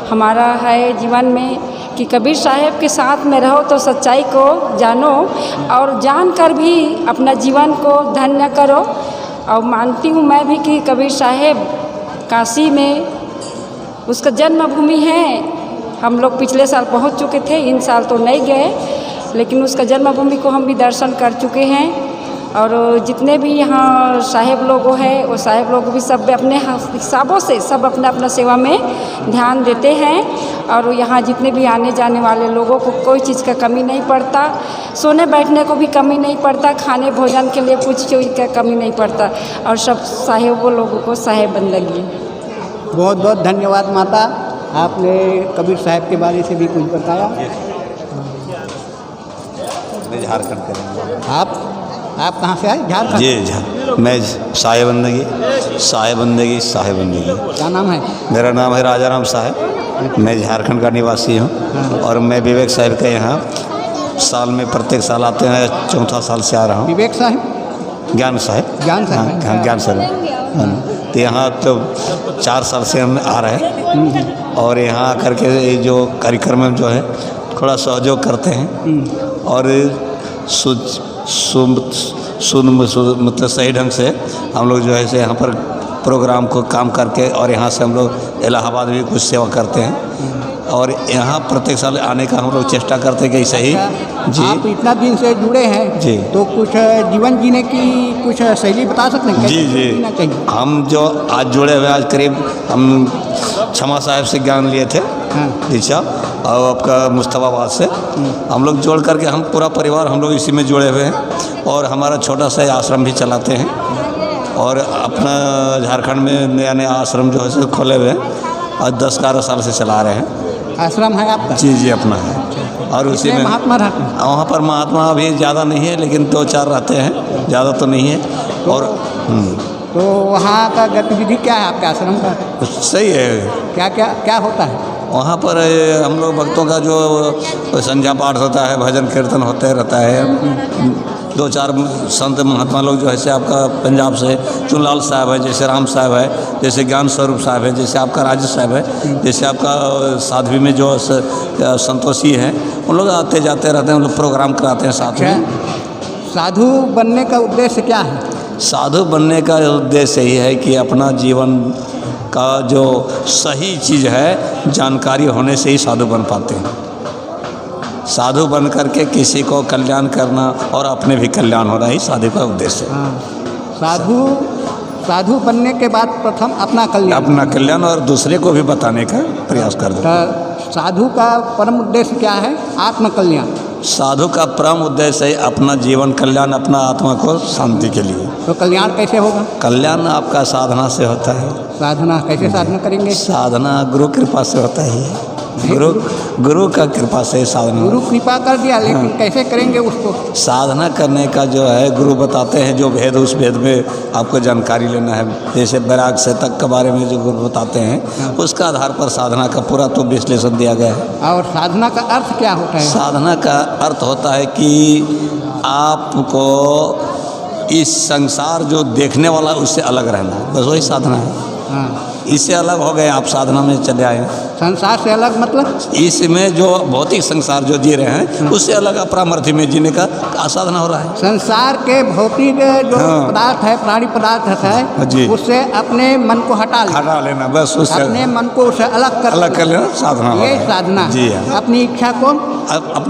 हमारा है जीवन में कि कबीर साहब के साथ में रहो तो सच्चाई को जानो और जानकर भी अपना जीवन को धन्य करो। और मानती हूँ मैं भी कि कबीर साहब काशी में उसका जन्मभूमि है। हम लोग पिछले साल पहुँच चुके थे, इन साल तो नहीं गए, लेकिन उसका जन्मभूमि को हम भी दर्शन कर चुके हैं। और जितने भी यहाँ साहेब लोग हैं वो साहेब लोग भी सब अपने हिसाबों से सब अपना अपना सेवा में ध्यान देते हैं। और यहाँ जितने भी आने जाने वाले लोगों को कोई चीज़ का कमी नहीं पड़ता, सोने बैठने को भी कमी नहीं पड़ता, खाने भोजन के लिए कुछ चीज़ का कमी नहीं पड़ता। और सब साहेबों लोगों को साहेब बंदगी। बहुत बहुत धन्यवाद माता, आपने कबीर साहब के बारे से भी कुछ बताया। झारखंड के आप कहाँ से आए? झारखंड। जी मैं साहेब बंदगी। क्या नाम है? मेरा नाम है राजा राम साहब। मैं झारखंड का निवासी हूँ और मैं विवेक साहब के यहाँ साल में प्रत्येक साल आते हैं, 4था साल से आ रहा हूँ। विवेक साहब? ज्ञान साहब। ज्ञान साहब। तो यहाँ तो 4 साल से हम आ रहे हैं और यहाँ आकर के जो कार्यक्रम में जो है थोड़ा सहयोग करते हैं और मतलब सही ढंग से हम लोग जो है से यहाँ पर प्रोग्राम को काम करके और यहाँ से हम लोग इलाहाबाद भी कुछ सेवा करते हैं और यहाँ प्रत्येक साल आने का हम लोग चेष्टा करते हैं कि सही। जी आप इतना दिन से जुड़े हैं जी, तो कुछ जीवन जीने की कुछ शैली बता सकते हैं? जी हम जो आज जुड़े हुए, आज करीब हम क्षमा साहब से ज्ञान लिए थे दीक्षा और आपका मुस्तफाबाद से हम लोग जोड़ करके हम पूरा परिवार हम लोग इसी में जुड़े हुए हैं और हमारा छोटा सा आश्रम भी चलाते हैं और अपना झारखंड में नया नया आश्रम जो है खोले हुए हैं और 10-11 साल से चला रहे हैं। आश्रम है आपका? जी अपना है। और उसी में महात्मा रहते हैं? वहाँ पर महात्मा अभी ज़्यादा नहीं है, लेकिन 2-4 रहते हैं, ज़्यादा तो नहीं है। और तो वहाँ का गतिविधि क्या है आपके आश्रम का? सही है। क्या होता है वहाँ पर? हम लोग भक्तों का जो संध्या पाठ होता है, भजन कीर्तन होते रहता है। 2-4 संत महात्मा लोग जो है से आपका पंजाब से चुनलाल साहब है, जैसे राम साहब है, जैसे ज्ञान स्वरूप साहब है, जैसे आपका राजेश साहब है, जैसे आपका साध्वी में जो संतोषी हैं, उन लोग आते जाते रहते हैं, उन लोग प्रोग्राम कराते हैं साथ में। साधु बनने का उद्देश्य क्या है? साधु बनने का उद्देश्य यही है कि अपना जीवन का जो सही चीज़ है जानकारी होने से ही साधु बन पाते हैं। साधु बन करके किसी को कल्याण करना और अपने भी कल्याण होना ही साधु का उद्देश्य है। साधु बनने के बाद प्रथम अपना कल्याण और दूसरे को भी बताने का प्रयास कर दो। साधु का परम उद्देश्य क्या है? आत्मकल्याण। साधु का परम उद्देश्य है अपना जीवन कल्याण, अपना आत्मा को शांति के लिए। तो कल्याण कैसे होगा? कल्याण आपका साधना से होता है। साधना कैसे साधना करेंगे? साधना गुरु कृपा से होता है। गुरु का कृपा से साधना। गुरु कृपा कर दिया, लेकिन कैसे करेंगे उसको? साधना करने का जो है गुरु बताते हैं जो भेद, उस भेद में आपको जानकारी लेना है। जैसे बैराग से तक के बारे में जो गुरु बताते हैं उसका आधार पर साधना का पूरा तो विश्लेषण दिया गया है। और साधना का अर्थ क्या होता है? साधना का अर्थ होता है कि आपको इस संसार जो देखने वाला उससे अलग रहना, बस वही साधना है। इससे अलग हो गए, आप साधना में चले आए। संसार से अलग मतलब? इसमें जो भौतिक संसार जो जी रहे हैं उससे अलग अपरामर्थी में जीने का साधना हो रहा है। संसार के भौतिक जो पदार्थ है, प्राणी पदार्थ है, उससे अपने मन को हटा लेना, बस उससे अपने मन को उससे अलग कर लेना साधना। ये साधना जी। अपनी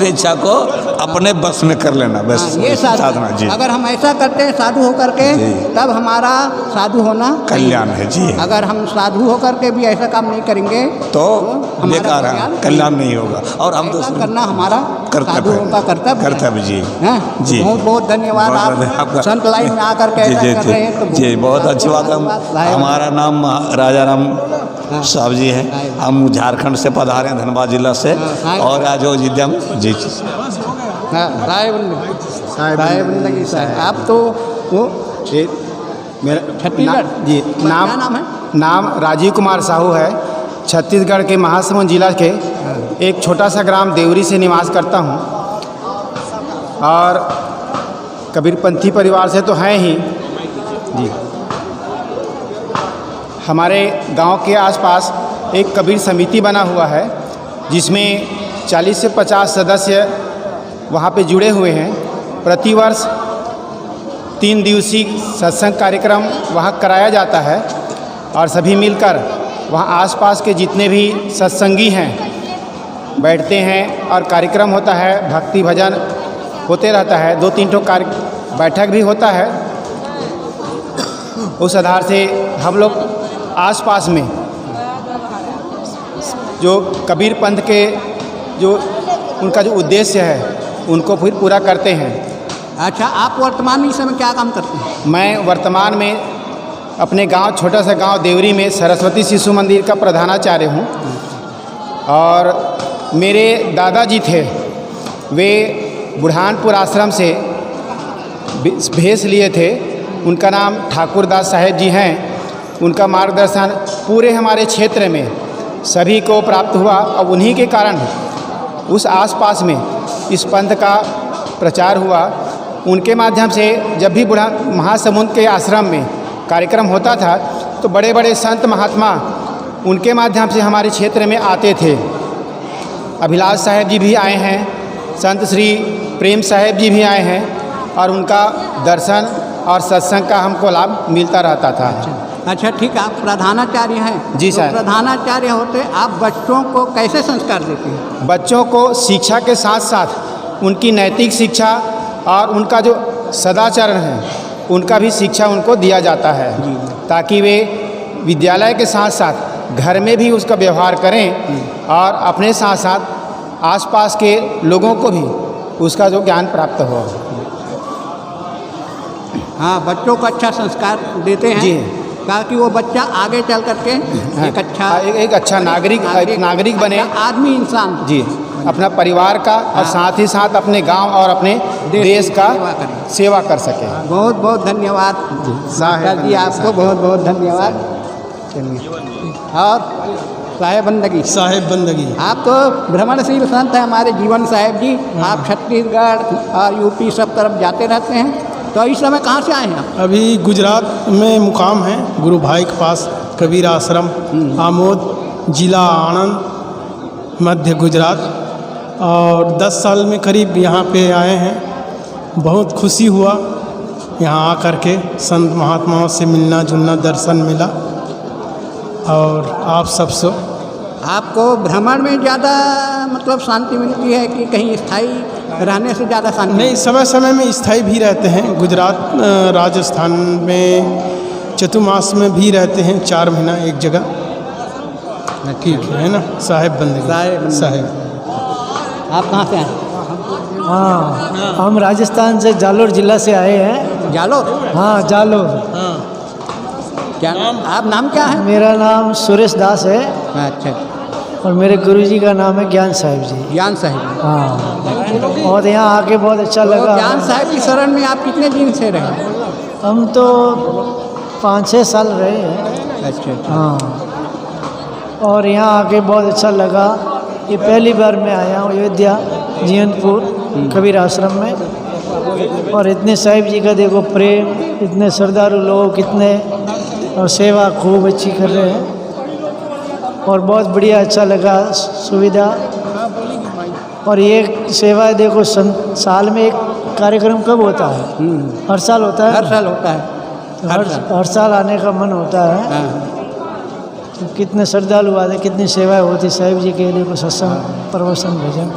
इच्छा को अपने बस में कर लेना, बस ये साधना। जी। अगर हम ऐसा करते हैं साधु होकर के, तब हमारा साधु होना कल्याण है। जी। अगर हम साधु होकर के भी ऐसा काम नहीं करेंगे तो बेकार है, कल्याण नहीं होगा। और हम तो करना हमारा साधुओं का कर्तव्य जी। जी बहुत बहुत धन्यवाद। आप संत लाइन में आकर के कर रहे हैं तो जी बहुत अच्छी बात है। हमारा नाम राजा राम साहब जी है, हम झारखंड से पधारे हैं, धनबाद जिला से, और आज अयोध्या में जी आप तो वो मेरा छत्तीसगढ़ जी नाम है? नाम राजीव कुमार साहू है। छत्तीसगढ़ के महासमुंद जिला के एक छोटा सा ग्राम देवरी से निवास करता हूँ और कबीरपंथी परिवार से तो हैं ही जी। हमारे गांव के आसपास एक कबीर समिति बना हुआ है जिसमें 40 से 50 सदस्य वहाँ पे जुड़े हुए हैं। प्रतिवर्ष 3 दिवसीय सत्संग कार्यक्रम वहाँ कराया जाता है और सभी मिलकर वहाँ आसपास के जितने भी सत्संगी हैं बैठते हैं और कार्यक्रम होता है, भक्ति भजन होते रहता है। 2-3 ठो बैठक भी होता है। उस आधार से हम लोग आसपास में जो कबीर पंथ के जो उनका जो उद्देश्य है उनको फिर पूरा करते हैं। अच्छा, आप वर्तमान में इस समय क्या काम करते हैं? मैं वर्तमान में अपने गांव, छोटा सा गांव देवरी में सरस्वती शिशु मंदिर का प्रधानाचार्य हूं। और मेरे दादाजी थे, वे बुरहानपुर आश्रम से भेष लिए थे। उनका नाम ठाकुर दास साहेब जी हैं। उनका मार्गदर्शन पूरे हमारे क्षेत्र में सभी को प्राप्त हुआ और उन्हीं के कारण उस आसपास में इस पंथ का प्रचार हुआ। उनके माध्यम से जब भी महासमुंद के आश्रम में कार्यक्रम होता था तो बड़े बड़े संत महात्मा उनके माध्यम से हमारे क्षेत्र में आते थे। अभिलाष साहेब जी भी आए हैं, संत श्री प्रेम साहेब जी भी आए हैं और उनका दर्शन और सत्संग का हमको लाभ मिलता रहता था। अच्छा, ठीक है। आप प्रधानाचार्य हैं? जी सर। तो प्रधानाचार्य होते आप बच्चों को कैसे संस्कार देते हैं? बच्चों को शिक्षा के साथ साथ उनकी नैतिक शिक्षा और उनका जो सदाचरण है उनका भी शिक्षा उनको दिया जाता है, ताकि वे विद्यालय के साथ साथ घर में भी उसका व्यवहार करें और अपने साथ साथ आसपास के लोगों को भी उसका जो ज्ञान प्राप्त हो। हाँ, बच्चों को अच्छा संस्कार देते हैं जी, ताकि वो बच्चा आगे चल करके एक अच्छा नागरिक बने, आदमी, इंसान जी, अपना परिवार का और साथ ही साथ अपने गांव और अपने देश का सेवा कर सके। बहुत बहुत धन्यवाद साहब जी, आपको बहुत बहुत धन्यवाद। और साहेब बंदगी आप तो भ्रमणशील संत हैं हमारे जीवन साहेब जी। आप छत्तीसगढ़ और यूपी सब तरफ जाते रहते हैं। तो इस समय कहाँ से आए हैं आप? अभी गुजरात में मुकाम है, गुरु भाई के पास, कबीर आश्रम, आमोद, जिला आणंद, मध्य गुजरात। और 10 साल में करीब यहाँ पे आए हैं। बहुत खुशी हुआ यहाँ आकर के, संत महात्माओं से मिलना जुलना, दर्शन मिला। और आप सबसे आपको भ्रमण में ज़्यादा मतलब शांति मिलती है कि कहीं स्थायी रहने से ज़्यादा शांति? नहीं, समय समय में स्थायी भी रहते हैं। गुजरात, राजस्थान में चतुर्मास में भी रहते हैं, 4 महीना एक जगह। ठीक है ना, साहेब बंदगी साहेब। आप कहाँ से आए? हाँ, हम राजस्थान से जालोर जिला से आए हैं। जालोर? हाँ, जालोर। क्या नाम? आप नाम क्या है? मेरा नाम सुरेश दास है। अच्छा। और मेरे गुरुजी का नाम है ज्ञान साहिब जी। ज्ञान साहिब? हाँ। और यहाँ आके बहुत अच्छा लगा। ज्ञान साहिब की शरण में आप कितने दिन से रहे? हम तो 5-6 साल रहे हैं। अच्छा। हाँ। और यहाँ आके बहुत अच्छा लगा। ये पहली बार मैं आया हूँ अयोध्या जीयनपुर कबीर आश्रम में। और इतने साहिब जी का देखो प्रेम, इतने श्रद्धालु लोग, कितने, और सेवा खूब अच्छी कर रहे हैं। और बहुत बढ़िया अच्छा लगा सुविधा। और ये सेवा देखो साल में एक कार्यक्रम कब होता है? हर साल होता है। हर साल होता है। हर साल आने का मन होता है। तो कितने श्रद्धालु आते, कितनी सेवाएं होती साहिब जी के लिए, को सत्संग, प्रवचन, भजन।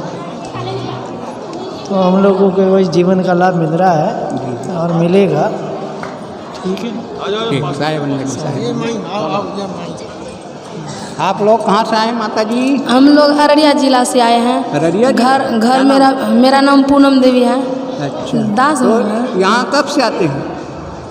तो हम लोगों को वही जीवन का लाभ मिल रहा है और मिलेगा। ठीक है। आप लोग कहाँ से आए माता जी? हम लोग अररिया जिला से आए हैं। अररिया? घर मेरा नाम पूनम देवी है। अच्छा। दास तो यहाँ कब से आते हैं?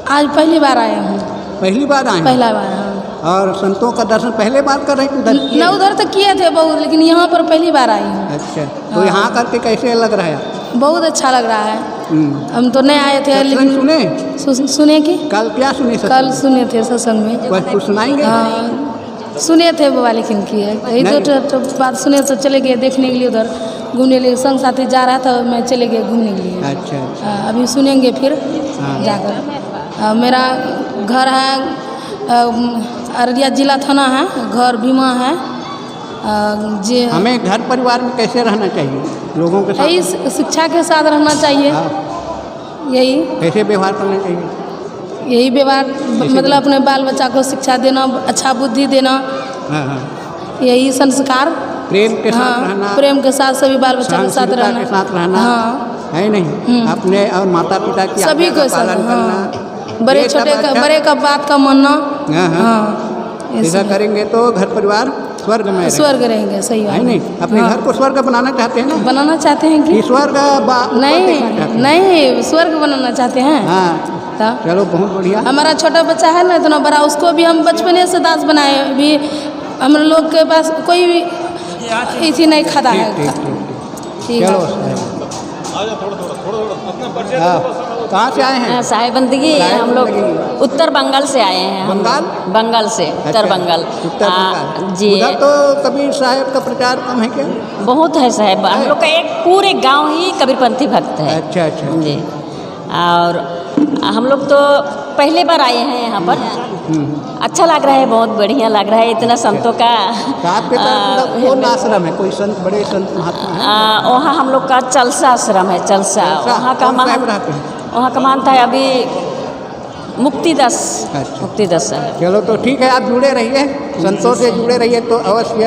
आज पहली बार आया हूँ। पहली बार आए? पहला बार। हाँ। और संतों का दर्शन पहले बार कर रहे हैं? न उधर तो किए थे बहुत, लेकिन यहाँ पर पहली बार आई हूँ। अच्छा। तो यहाँ करके कैसे लग रहा है? बहुत अच्छा लग रहा है। हम तो नहीं आए थे, लेकिन सुने कि कल क्या सुने? कल सुने थे सत्संग में। कुछ सुनाएंगे? हाँ, सुने थे बाबा, लेकिन किए तो बात सुने तो चले गए देखने के लिए, उधर घूमने के लिए। संग साथी जा रहा था, मैं चले गए घूमने के लिए। अच्छा। अभी सुनेंगे फिर जाकर। मेरा घर है अररिया जिला थाना है, घर भीमा है। जी हमें घर परिवार में कैसे रहना चाहिए, लोगों के यही साथ शिक्षा के साथ रहना चाहिए। यही कैसे व्यवहार करना चाहिए, यही व्यवहार मतलब अपने बाल बच्चा को शिक्षा देना, अच्छा बुद्धि देना, हाँ हाँ, यही संस्कार, प्रेम के साथ रहना, प्रेम के साथ सभी बाल बच्चा के साथ सहनशीलता रहना, के साथ रहना, हाँ है नहीं, अपने और माता पिता की सभी आज्ञा को का पालन हाँ, करना, बड़े ये सब छोटे का अच्छा- बड़े का बात का मानना, हाँ हाँ, हाँ ऐसा करेंगे तो घर परिवार स्वर्ग में रहेगा। स्वर्ग रहेंगे। सही बात है नहीं, अपने घर को स्वर्ग बनाना चाहते हैं ना, बनाना चाहते हैं कि स्वर्ग नहीं नहीं स्वर्ग बनाना चाहते हैं। हाँ चलो बहुत बढ़िया। हमारा छोटा बच्चा है ना इतना बड़ा, उसको भी हम बचपने से दास बनाए, अभी हम लोग के पास कोई भी इसी नहीं खाता है। ठीक चलो है। कहाँ से आए हैं? साहेबंदगी हम लोग उत्तर बंगाल से आए हैं। बंगाल? बंगाल से, उत्तर बंगाल। उत्तर बंगाल जी। उधर तो कबीर साहब का प्रचार कम है क्या? बहुत है साहब, हम लोग का एक पूरे गांव ही कबीरपंथी भक्त है। अच्छा अच्छा जी। और हम लोग तो पहले बार आए हैं यहाँ पर, अच्छा लग रहा है, बहुत बढ़िया लग रहा है, इतना संतों का। आपके तरफ कौन आश्रम है, कोई संत, बड़े संत महात्मा हैं? वहाँ हम लोग का चलसा आश्रम है, चलसा। वहाँ का वहाँ का मानता है अभी मुक्तिदास। मुक्तिदास है। चलो तो ठीक है, आप जुड़े रहिए, संतों से जुड़े रहिए तो अवश्य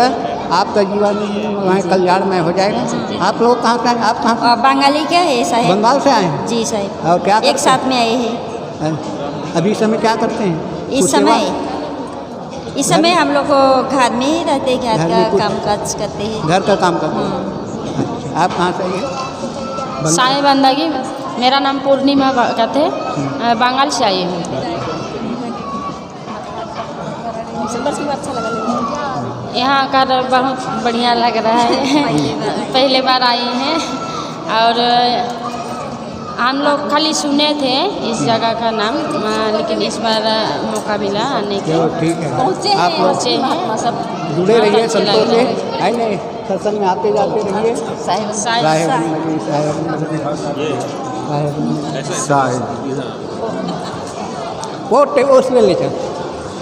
आपका जीवन वहाँ कल्याण में हो जाएगा। आप लोग कहाँ का हैं? आप कहाँ? बंगाली क्या है साहब? बंगाल से आए हैं? जी साहब। और क्या एक साथ में आए हैं। अभी समय क्या करते हैं? इस समय हम लोग को घर में ही रहते हैं, घर का काम काज करते हैं। घर का काम करते हैं। आप कहाँ से आइए? साहेबंदगी, मेरा नाम पूर्णिमा कहते हैं, बंगाल से आई हूँ। अच्छा लगा। यहाँ का बहुत बढ़िया लग रहा है। पहले बार आए हैं और हम लोग खाली सुने थे इस जगह का नाम, लेकिन इस बार मौका मिला आने के। ठीक है, आप पहुँचे हैं, सब जुड़े रहिए संतों से, है नहीं, सत्संग में आते जाते रहिए। वो उसमें ले चल,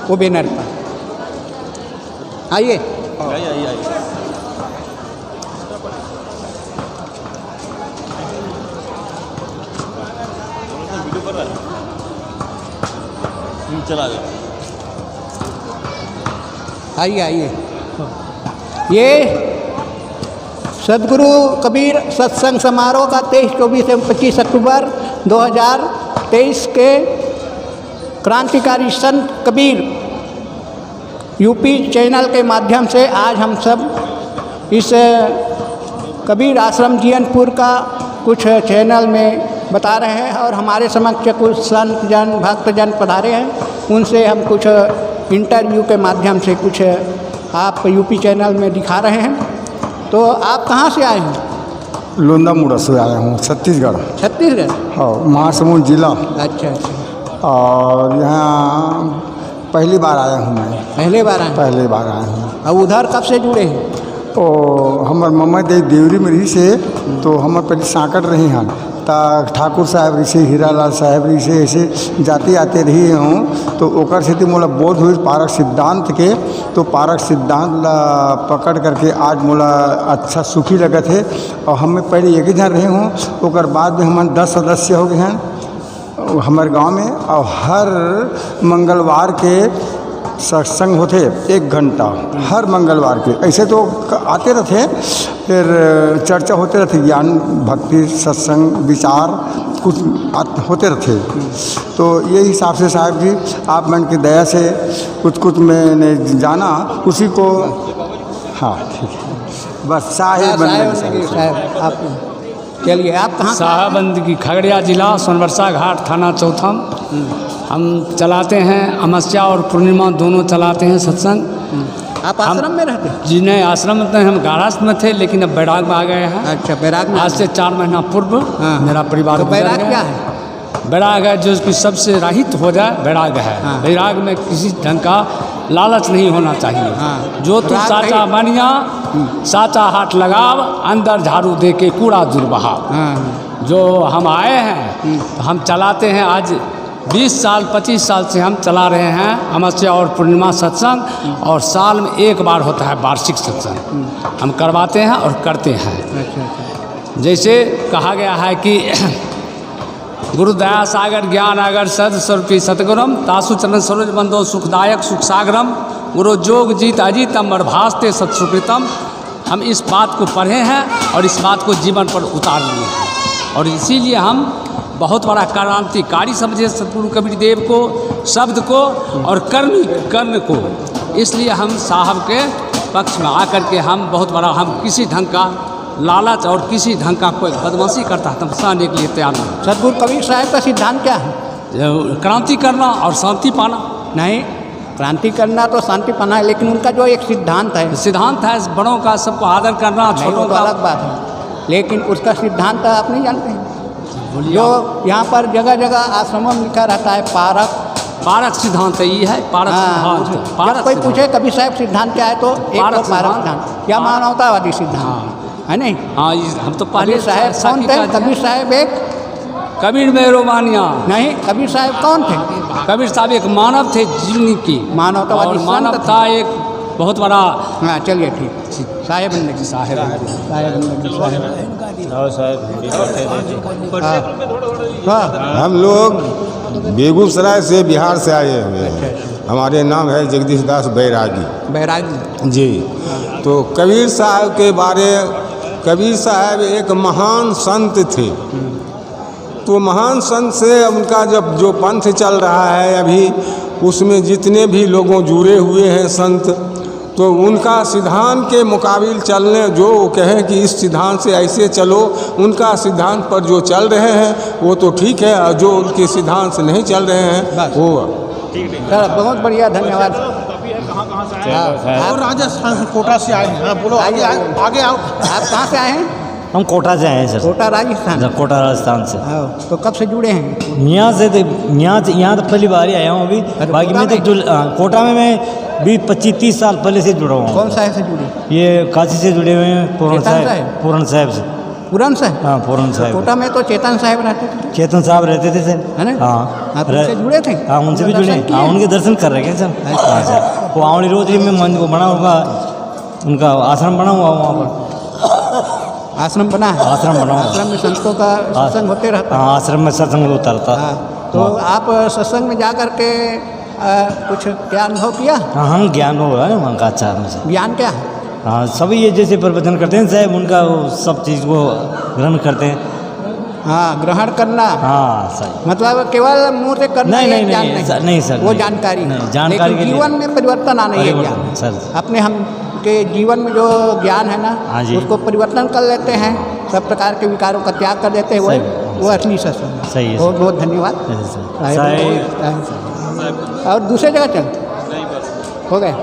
वो बैनर पर आइए। आइए आइए। ये सदगुरु कबीर सत्संग समारोह का 23, 24 एवं 25 अक्टूबर 2023 के क्रांतिकारी संत कबीर यूपी चैनल के माध्यम से आज हम सब इस कबीर आश्रम जीयनपुर का कुछ चैनल में बता रहे हैं और हमारे समक्ष कुछ संत जन भक्तजन पधारे हैं, उनसे हम कुछ इंटरव्यू के माध्यम से कुछ आप यूपी चैनल में दिखा रहे हैं। तो आप कहाँ से आए हैं? लोंदा मुड़ा से आया हूँ, छत्तीसगढ़। छत्तीसगढ़? हाँ, महासमुंद जिला। अच्छा अच्छा। और यहाँ पहली बार आया हूँ मैं। पहले बार आए? पहले बार आया हूँ। और उधर कब से जुड़े हैं? तो हमार मम्मा देवरी में रही से, तो हमार पहले सांकट रही हैं, ठाकुर साहब ऋषि हीरालाल साहब ऋषि ऐसे जाते आते रही हूँ। तो ओकर से मोला बोध हुई पारक सिद्धांत के, तो पारक सिद्धांत ला पकड़ करके आज मोला अच्छा सुखी लगत है। और हमें पहले एक ही जन रहे हूँ, ओकर बाद में हमारे 10 सदस्य हो गए हैं हमारे गांव में। और हर मंगलवार के सत्संग होते 1 घंटा, हर मंगलवार के। ऐसे तो आते रहते, फिर चर्चा होते रहते, ज्ञान भक्ति सत्संग विचार कुछ होते रहते। तो ये हिसाब से साहब जी आप मन की दया से कुछ मैंने जाना उसी को। हाँ ठीक है, बस साहेब आप चलिए। आप कहाँ? साहेबंदगी, खगड़िया जिला, सोनबरसा घाट, थाना चौथम। हम चलाते हैं अमावस्या और पूर्णिमा दोनों चलाते हैं सत्संग। आप आश्रम में रहते हैं? जी नहीं, आश्रम में तो हम गारास में थे, लेकिन अब बैराग में आ गए हैं। अच्छा, बैराग में। आज से 4 महीना पूर्व मेरा परिवार। तो बैराग क्या है? बैराग है जो कि सबसे रहित हो जाए, बैराग है। बैराग में किसी ढंग का लालच नहीं होना चाहिए। जो तू साचा बनिया, साचा हाथ लगाव, अंदर झाड़ू दे के कूड़ा दूर बहाव। जो हम आए हैं, तो हम चलाते हैं आज 20 साल 25 साल से हम चला रहे हैं अमावस्या और पूर्णिमा सत्संग, और साल में एक बार होता है वार्षिक सत्संग, हम करवाते हैं और करते हैं। जैसे कहा गया है कि गुरुदया सागर ज्ञान अगर सद स्वरूपी सतगुरम तासु चरण सरोज बंदो सुखदायक सुख सागरम गुरु जोग जीत अजीतम भास्ते सत्सुकृतम। हम इस बात को पढ़े हैं और इस बात को जीवन पर उतार लिए हैं, और इसीलिए हम बहुत बड़ा क्रांतिकारी समझे सतगुरु कबीर देव को, शब्द को और कर्ण को। इसलिए हम साहब के पक्ष में आकर के हम बहुत बड़ा, हम किसी ढंग का लालच और किसी ढंग का कोई बदमाशी करता है तो सहने के लिए तैयार नहीं। सतगुरु कबीर साहब का सिद्धांत क्या है? क्रांति करना और शांति पाना। नहीं, क्रांति करना तो शांति पाना है, लेकिन उनका जो एक सिद्धांत है बड़ों का सबको आदर करना, छोटों का अलग बात है, लेकिन उसका सिद्धांत आप नहीं जानते हैं। जो यहाँ पर जगह जगह आश्रमों में लिखा रहता है पारक सिद्धांत ये है। जब कोई पूछे कबीर साहब सिद्धांत क्या है तो एक तो पारक सिद्धांत या मानवतावादी सिद्धांत है नहीं। हाँ, हम तो पहले साहब कौन थे? कबीर साहब एक कबीर में रोमानिया नहीं, कबीर साहब कौन थे? कबीर साहब एक मानव थे, जीवनी की मानवतावादी मानवता एक बहुत बड़ा। हाँ चलिए ठीक। साहेब हम लोग बेगूसराय से, बिहार से आए हुए हैं। हमारे नाम है जगदीश दास बैरागी जी। तो कबीर साहब के बारे, कबीर साहब एक महान संत थे। तो महान संत से उनका जब जो पंथ चल रहा है अभी, उसमें जितने भी लोगों जुड़े हुए हैं संत, तो उनका सिद्धांत के मुकाबिल चलने, जो कहें कि इस सिद्धांत से ऐसे चलो, उनका सिद्धांत पर जो चल रहे हैं वो तो ठीक है, और जो उनके सिद्धांत से नहीं चल रहे हैं वो सर बहुत बढ़िया, धन्यवाद। और राजस्थान कोटा से आए हैं। बोलो आगे आओ। आप कहाँ से आए हैं? हम कोटा से आए हैं सर। कोटा राजस्थान? कोटा राजस्थान से। तो कब से जुड़े हैं? यहाँ से यहाँ तो पहली बार ही आया हूँ अभी। बाकी मैं तो कोटा में मैं 20-25-30 साल पहले से जुड़ा हुआ। कौन साहब से जुड़े? ये काशी से जुड़े हुए हैं, पूरन साहब। पूरन साहब से। पूरन साहब? हाँ, पूरन साहब। कोटा में तो चेतन साहब रहते थे। चेतन साहब रहते थे सर, है ना? हाँ। आप उनसे जुड़े थे? हाँ, उनसे भी जुड़े। हाँ, उनके दर्शन कर रहे हैं सर। हाँ सर, वो आवड़ी रोजरी में मंदिर बना होगा, उनका आश्रम बना हुआ वहाँ पर। आश्रम बना है? आश्रम बना हुआ। आश्रम में संतों का सत्संग होते रहता है? हाँ, आश्रम में सत्संग होता रहता। तो आप सत्संग में जा कर के कुछ क्या अनुभव किया? हाँ, हम ज्ञान हो रहा है वहाँ का अच्छा में। ज्ञान क्या है? हाँ, सभी ये जैसे प्रवचन करते हैं साहब, उनका वो सब चीज़ को ग्रहण करते हैं। हाँ, ग्रहण करना। हाँ सही। मतलब केवल मुँह से करना? नहीं सर, वो जानकारी नहीं, जानकारी के जीवन में परिवर्तन आना है ज्ञान सर। अपने हम के जीवन में जो ज्ञान है ना, उसको परिवर्तन कर लेते हैं, सब प्रकार के विकारों का त्याग कर देते हैं, वो असली सत्संग है। सही है। बहुत बहुत धन्यवाद। और दूसरे जगह चल हो गए।